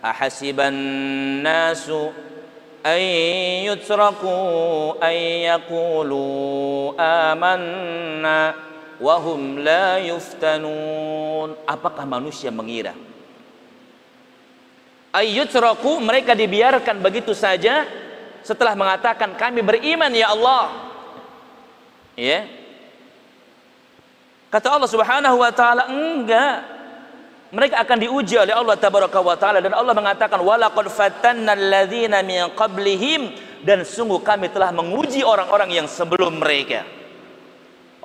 Ahasiban nasu ay yutraku ay yaqulu amanna wa hum la yuftanun. Apakah manusia mengira ay yutraku, mereka dibiarkan begitu saja setelah mengatakan kami beriman ya Allah, ya? Kata Allah Subhanahu wa taala, enggak. Mereka akan diuji oleh Allah tabaraka wa taala, dan Allah mengatakan walaqad fatanna alladzina min qablihim, dan sungguh kami telah menguji orang-orang yang sebelum mereka.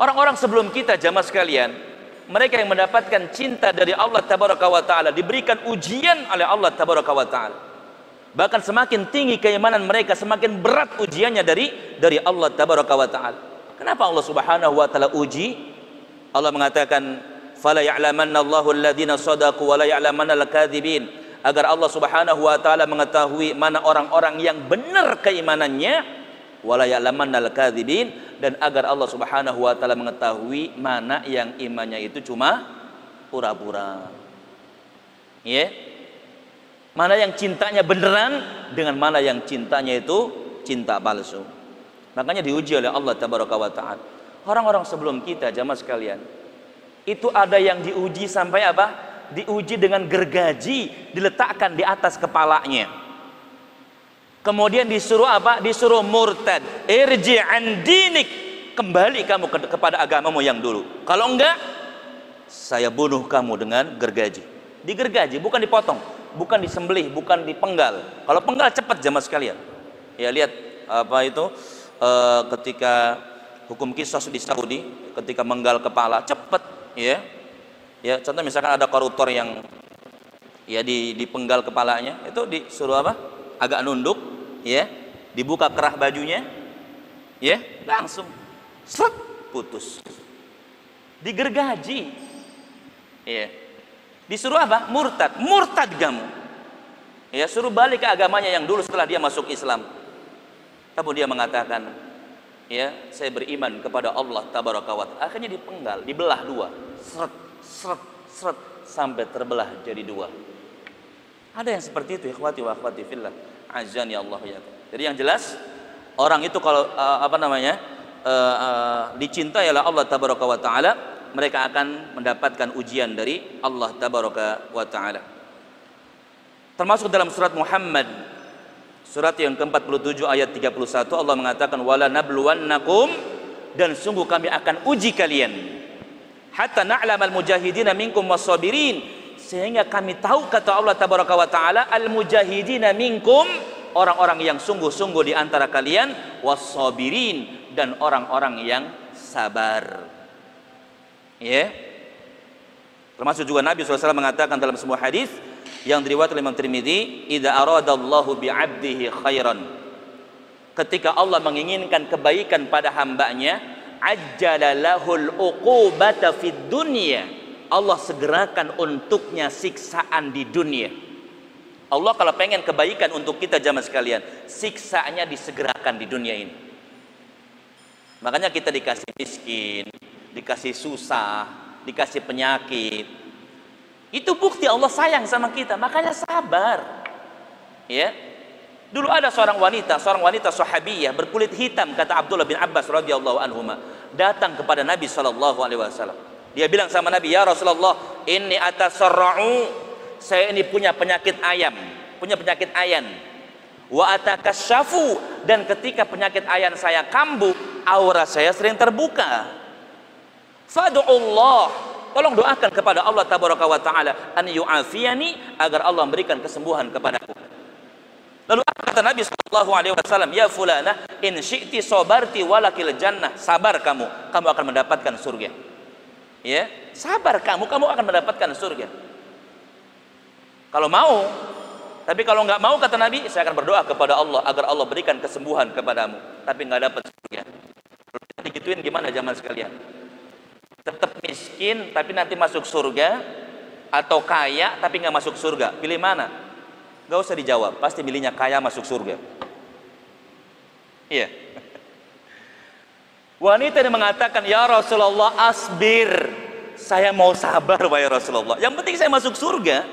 Orang-orang sebelum kita jamaah sekalian, mereka yang mendapatkan cinta dari Allah tabaraka wa taala diberikan ujian oleh Allah tabaraka wa taala. Bahkan semakin tinggi keimanan mereka, semakin berat ujiannya dari Allah tabaraka wa taala. Kenapa Allah Subhanahu wa taala uji? Allah mengatakan fala ya'lamanna Allahu alladziina shadaqu wa la ya'lamanna al-kadzibin, agar Allah Subhanahu wa taala mengetahui mana orang-orang yang benar keimanannya, wa la ya'lamanna al-kadzibin, dan agar Allah Subhanahu wa taala mengetahui mana yang imannya itu cuma pura-pura. Ya. Mana yang cintanya beneran dengan mana yang cintanya itu cinta palsu. Makanya diuji oleh Allah tabaraka wa taala. Orang-orang sebelum kita jamaah sekalian, itu ada yang diuji sampai apa? Diuji dengan gergaji diletakkan di atas kepalanya. Kemudian disuruh apa? Disuruh murtad. Irji' an dinik, kembali kamu kepada agamamu yang dulu. Kalau enggak, saya bunuh kamu dengan gergaji. Digergaji, bukan dipotong, bukan disembelih, bukan dipenggal. Kalau penggal cepat jamaah sekalian. Ya lihat apa itu? ketika hukum qisas di Saudi, ketika menggal kepala cepet, ya. Ya, contoh misalkan ada koruptor yang ya dipenggal kepalanya, itu disuruh apa? Agak nunduk, ya. Dibuka kerah bajunya, ya, langsung seret putus. Digergaji. Ya. Disuruh apa? Murtad. Murtad kamu. Ya, suruh balik ke agamanya yang dulu setelah dia masuk Islam. Tapi dia mengatakan, ya, saya beriman kepada Allah tabaraka wa ta'ala. Akhirnya dipenggal, dibelah dua. Seret, seret, seret sampai terbelah jadi dua. Ada yang seperti itu, ikhwati wa akhwati fillah. Azan ya Allah ya. Jadi yang jelas, orang itu kalau dicintai oleh Allah tabaraka wa ta'ala, mereka akan mendapatkan ujian dari Allah tabaraka wa ta'ala. Termasuk dalam surat Muhammad, surat yang ke-47 ayat 31, Allah mengatakan wala nabluwannakum, dan sungguh kami akan uji kalian hatta na'lamal mujahidina minkum wassabirin, sehingga kami tahu, kata Allah tabaraka wa ta'ala, al mujahidina minkum, orang-orang yang sungguh-sungguh di antara kalian, wassabirin, dan orang-orang yang sabar. Ya, termasuk juga Nabi SAW mengatakan dalam sebuah hadis yang diriwayatkan oleh Imam Tirmidzi, idza aradallahu bi'abdihi khairan, ketika Allah menginginkan kebaikan pada hambanya, ajjala lahul uqubata fid dunya, Allah segerakan untuknya siksaan di dunia. Allah kalau pengen kebaikan untuk kita jamaah sekalian, siksaannya disegerakan di dunia ini. Makanya kita dikasih miskin, dikasih susah, dikasih penyakit, itu bukti Allah sayang sama kita, makanya sabar. Ya, dulu ada seorang wanita sahabiyah berkulit hitam, kata Abdullah bin Abbas radhiyallahu anhuma, datang kepada Nabi SAW. Dia bilang sama Nabi, ya Rasulullah, inni atasarra'u, saya ini punya penyakit ayan, wa atakasyafu, dan ketika penyakit ayan saya kambuh, aura saya sering terbuka. Fad'ullah, tolong doakan kepada Allah tabaraka wa ta'ala an yu'afiyani, agar Allah memberikan kesembuhan kepadaku. Lalu apa kata Nabi SAW? Ya fulana, in syi'ti sabarti walakil jannah, sabar kamu akan mendapatkan surga. Ya, sabar kamu akan mendapatkan surga kalau mau. Tapi kalau nggak mau, kata Nabi, saya akan berdoa kepada Allah agar Allah berikan kesembuhan kepadamu, tapi nggak dapat surga. Kalau kita digituin gimana zaman sekalian? Tetap miskin tapi nanti masuk surga, atau kaya tapi nggak masuk surga? Pilih mana? Gak usah dijawab, pasti milihnya kaya masuk surga. Iya. Wanita yang mengatakan, ya Rasulullah asbir, saya mau sabar wahai Rasulullah, yang penting saya masuk surga.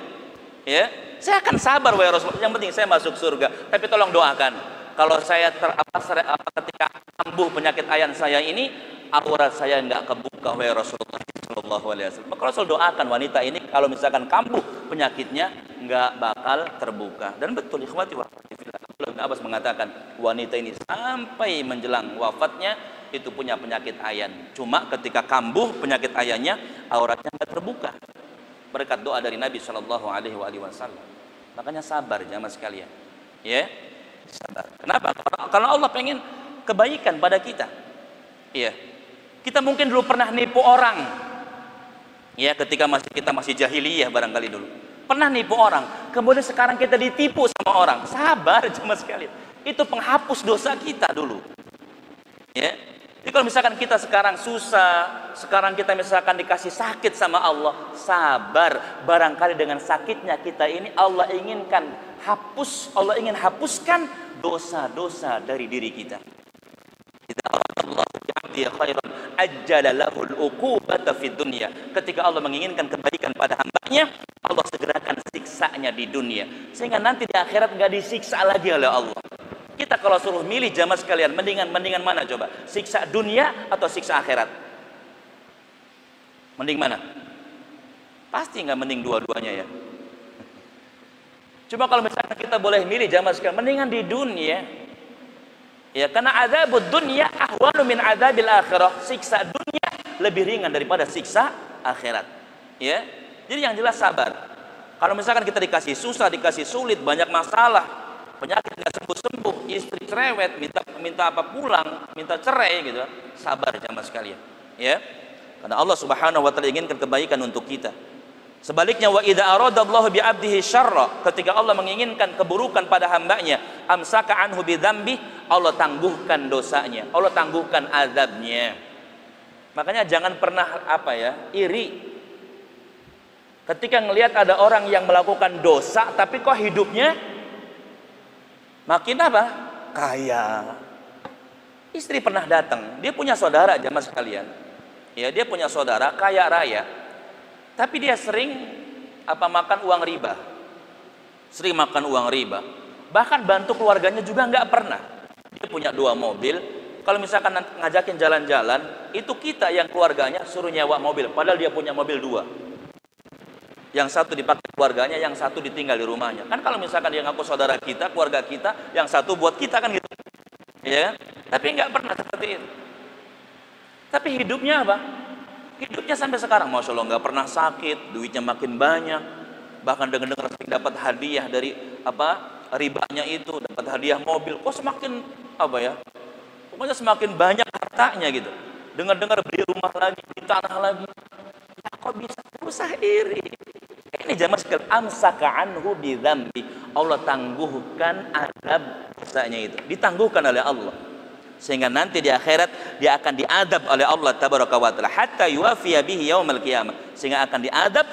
Ya, saya akan sabar wahai Rasulullah, yang penting saya masuk surga. Tapi tolong doakan, kalau saya ketika kambuh penyakit ayan saya ini, aurat saya nggak kebuka wahai Rasulullah sallallahu alaihi wasallam. Maka Rasul doakan wanita ini, kalau misalkan kambuh penyakitnya nggak bakal terbuka. Dan betul ikhwati wa akhwati fillah, Abdullah bin Abbas mengatakan wanita ini sampai menjelang wafatnya itu punya penyakit ayan. Cuma ketika kambuh penyakit ayannya, auratnya nggak terbuka, berkat doa dari Nabi sallallahu alaihi wasallam. Makanya sabar jamaah sekalian. Ya, sabar. Kenapa? Karena Allah pengen kebaikan pada kita. Iya. Kita mungkin dulu pernah nipu orang. Ya, ketika kita masih jahiliyah barangkali dulu. Pernah nipu orang, kemudian sekarang kita ditipu sama orang. Sabar jemaah sekalian. Itu penghapus dosa kita dulu. Ya. Jadi kalau misalkan kita sekarang susah, sekarang kita misalkan dikasih sakit sama Allah, sabar. Barangkali dengan sakitnya kita ini Allah ingin hapuskan dosa-dosa dari diri kita. Ketika Allah menginginkan kebaikan pada hambanya, Allah segerakan siksanya di dunia, sehingga nanti di akhirat nggak disiksa lagi oleh Allah. Kita kalau suruh milih jamaah sekalian, mendingan mana coba? Siksa dunia atau siksa akhirat? Mending mana? Pasti nggak mending dua-duanya ya. Cuma kalau misalnya kita boleh milih jamaah sekalian, mendingan di dunia. Ya, karena azabud dunya ahwanu min azabil akhirah. Siksa dunia lebih ringan daripada siksa akhirat. Ya. Jadi yang jelas sabar. Kalau misalkan kita dikasih susah, dikasih sulit, banyak masalah, penyakit nggak sembuh-sembuh, istri cerewet, minta apa pulang, minta cerai gitu. Sabar jamaah sekalian, ya. Karena Allah Subhanahu wa taala inginkan kebaikan untuk kita. Sebaliknya, wa idza aradallahu bi 'abdihi syarra, ketika Allah menginginkan keburukan pada hambanya, amsaka anhu bi dzambi, Allah tangguhkan dosanya, Allah tangguhkan azabnya. Makanya jangan pernah iri ketika ngelihat ada orang yang melakukan dosa tapi kok hidupnya makin kaya. Istri pernah datang, dia punya saudara jamaah sekalian. Ya, dia punya saudara kaya raya, tapi dia sering makan uang riba. Sering makan uang riba. Bahkan bantu keluarganya juga nggak pernah. Dia punya 2 mobil. Kalau misalkan ngajakin jalan-jalan, itu kita yang keluarganya suruh nyewa mobil, padahal dia punya mobil 2. Yang satu dipakai keluarganya, yang satu ditinggal di rumahnya. Kan kalau misalkan dia ngaku saudara kita, keluarga kita, yang satu buat kita kan gitu. Ya, tapi nggak pernah seperti itu. Tapi hidupnya hidupnya sampai sekarang Masya Allah nggak pernah sakit, duitnya makin banyak, bahkan dengar-dengar dapat hadiah dari ribanya itu, dapat hadiah mobil. Kok semakin pokoknya semakin banyak hartanya gitu. Dengar-dengar beli rumah lagi, beli tanah lagi. Ya, kok bisa? Usah iri. Ini jamaah sekalian, amsaka anhu bi dzambi, Allah tangguhkan azab dosanya itu, ditangguhkan oleh Allah, sehingga nanti di akhirat dia akan diadab oleh Allah tabaraka wa taala hatta yuwafiya bihi yaumil qiyamah, sehingga akan diadab,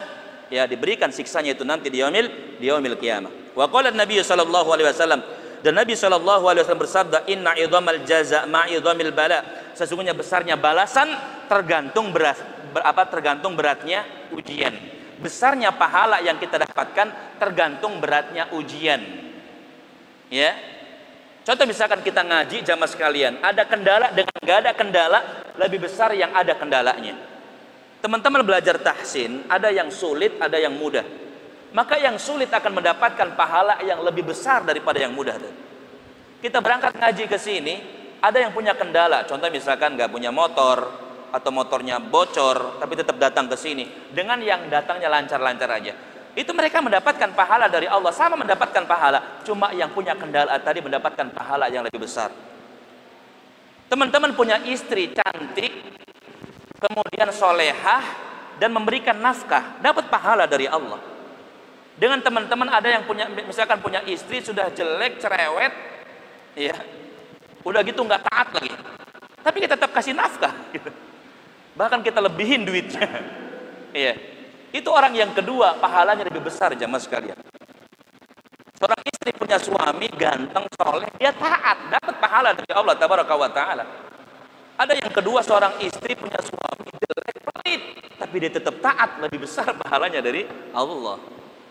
ya, diberikan siksanya itu nanti di yaumil qiyamah. Wa qala Nabi sallallahu alaihi wasallam, dan Nabi sallallahu alaihi wasallam bersabda, inna idhamal jaza ma'idhamil bala, sesungguhnya besarnya balasan tergantung beratnya ujian. Besarnya pahala yang kita dapatkan tergantung beratnya ujian. Ya. Contoh misalkan kita ngaji jamaah sekalian, ada kendala dengan gak ada kendala, lebih besar yang ada kendalanya. Teman-teman belajar tahsin, ada yang sulit, ada yang mudah. Maka yang sulit akan mendapatkan pahala yang lebih besar daripada yang mudah. Kita berangkat ngaji ke sini, ada yang punya kendala, contoh misalkan nggak punya motor atau motornya bocor, tapi tetap datang ke sini. Dengan yang datangnya lancar-lancar aja, itu mereka mendapatkan pahala dari Allah, sama mendapatkan pahala. Cuma yang punya kendala tadi mendapatkan pahala yang lebih besar. Teman-teman punya istri cantik, kemudian solehah dan memberikan nafkah, dapat pahala dari Allah. Dengan teman-teman ada yang misalkan punya istri sudah jelek, cerewet, ya, udah gitu nggak taat lagi, tapi kita tetap kasih nafkah, gitu. Bahkan kita lebihin duitnya. Iya. Itu orang yang kedua, pahalanya lebih besar jamaah sekalian. Seorang istri punya suami ganteng, soleh, dia taat, dapat pahala dari Allah tabaraka wa taala. Ada yang kedua, seorang istri punya suami jelek, pelit, tapi dia tetap taat, lebih besar pahalanya dari Allah.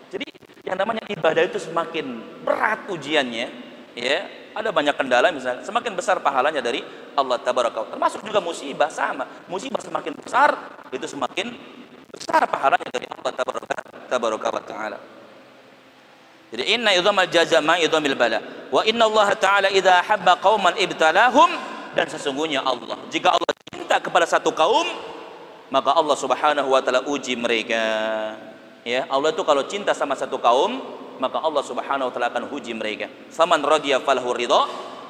Jadi yang namanya ibadah itu semakin berat ujiannya, ya. Ada banyak kendala misalnya, semakin besar pahalanya dari Allah tabaraka wa taala. Termasuk juga musibah, sama. Musibah semakin besar, itu semakin besar pahalanya dari Allah tabaraka wa taala. Jadi inna idhamal jaza ma idhamil bala. Wa inna Allah taala idza habba qauman ibtalahum, dan sesungguhnya Allah, jika Allah cinta kepada satu kaum, maka Allah Subhanahu wa taala uji mereka. Ya, Allah itu kalau cinta sama satu kaum, maka Allah Subhanahu wa taala akan uji mereka. Faman radiya falahu ridha,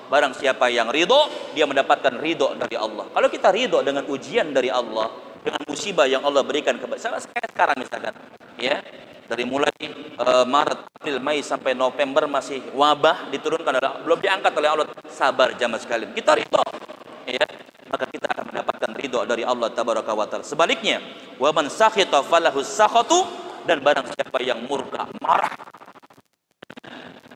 barang siapa yang ridho, dia mendapatkan ridho dari Allah. Kalau kita ridho dengan ujian dari Allah, dengan musibah yang Allah berikan kepada sekarang misalkan, ya, dari mulai Maret, April, Mei sampai November masih wabah diturunkan oleh, belum diangkat oleh Allah, sabar jamaah sekalian, kita ridho, ya, maka kita akan mendapatkan ridho dari Allah tabaraka wa taala. Sebaliknya, wa man sakhita falahu sakhatu, dan barang siapa yang murka, marah,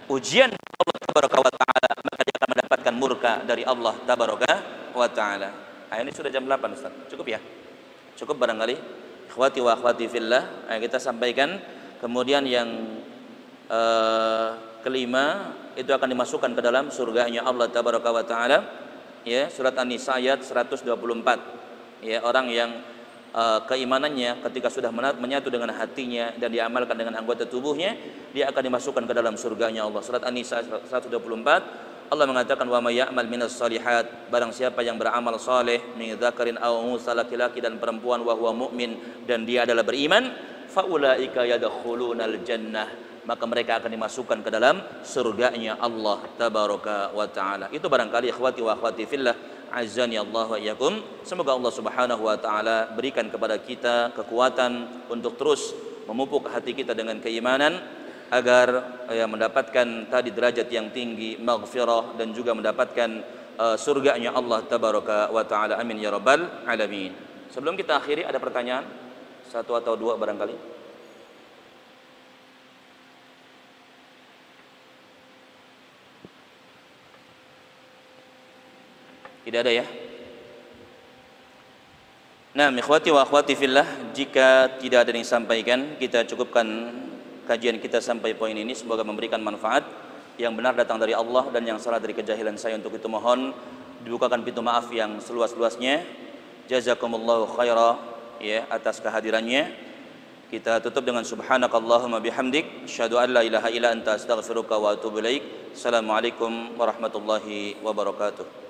ujian Allah tabaraka wa taala, maka dia akan mendapatkan murka dari Allah tabaraka wa taala. Ini sudah jam 8 Ustaz. Cukup ya? Cukup barangkali. Ikhwati wa akhwati fillah, kita sampaikan. Kemudian yang kelima, itu akan dimasukkan ke dalam surganya Allah tabaraka wa taala. Ya, surat An-Nisa ayat 124. Ya, orang yang keimanannya ketika sudah menyatu dengan hatinya dan diamalkan dengan anggota tubuhnya, dia akan dimasukkan ke dalam surganya Allah. Surat An-Nisa 124, Allah mengatakan, wa may ya'mal minas solihat, barang siapa yang beramal saleh, min dzakarin aw unsa, laki-laki dan perempuan, wa huwa mu'min, dan dia adalah beriman, fa ulaika yadkhulunal jannah, maka mereka akan dimasukkan ke dalam surganya Allah tabaraka wa taala. Itu barangkali ikhwati wa akhwati fillah, azani Allah wa iyyakum. Semoga Allah Subhanahu wa taala berikan kepada kita kekuatan untuk terus memupuk hati kita dengan keimanan agar mendapatkan tadi derajat yang tinggi, maghfirah, dan juga mendapatkan surganya Allah tabaraka wa taala. Amin ya rabbal alamin. Sebelum kita akhiri, ada pertanyaan satu atau dua barangkali? Tidak ada ya? Nah, ikhwati wa akhwati fillah, jika tidak ada yang disampaikan, kita cukupkan kajian kita sampai poin ini. Semoga memberikan manfaat. Yang benar datang dari Allah dan yang salah dari kejahilan saya. Untuk itu mohon dibukakan pintu maaf yang seluas-luasnya. Jazakumullahu khaira ya atas kehadirannya. Kita tutup dengan subhanakallahumma bihamdik, asyhadu an la ilaha illa anta, astaghfiruka wa atubu ilaik. Assalamualaikum warahmatullahi wabarakatuh.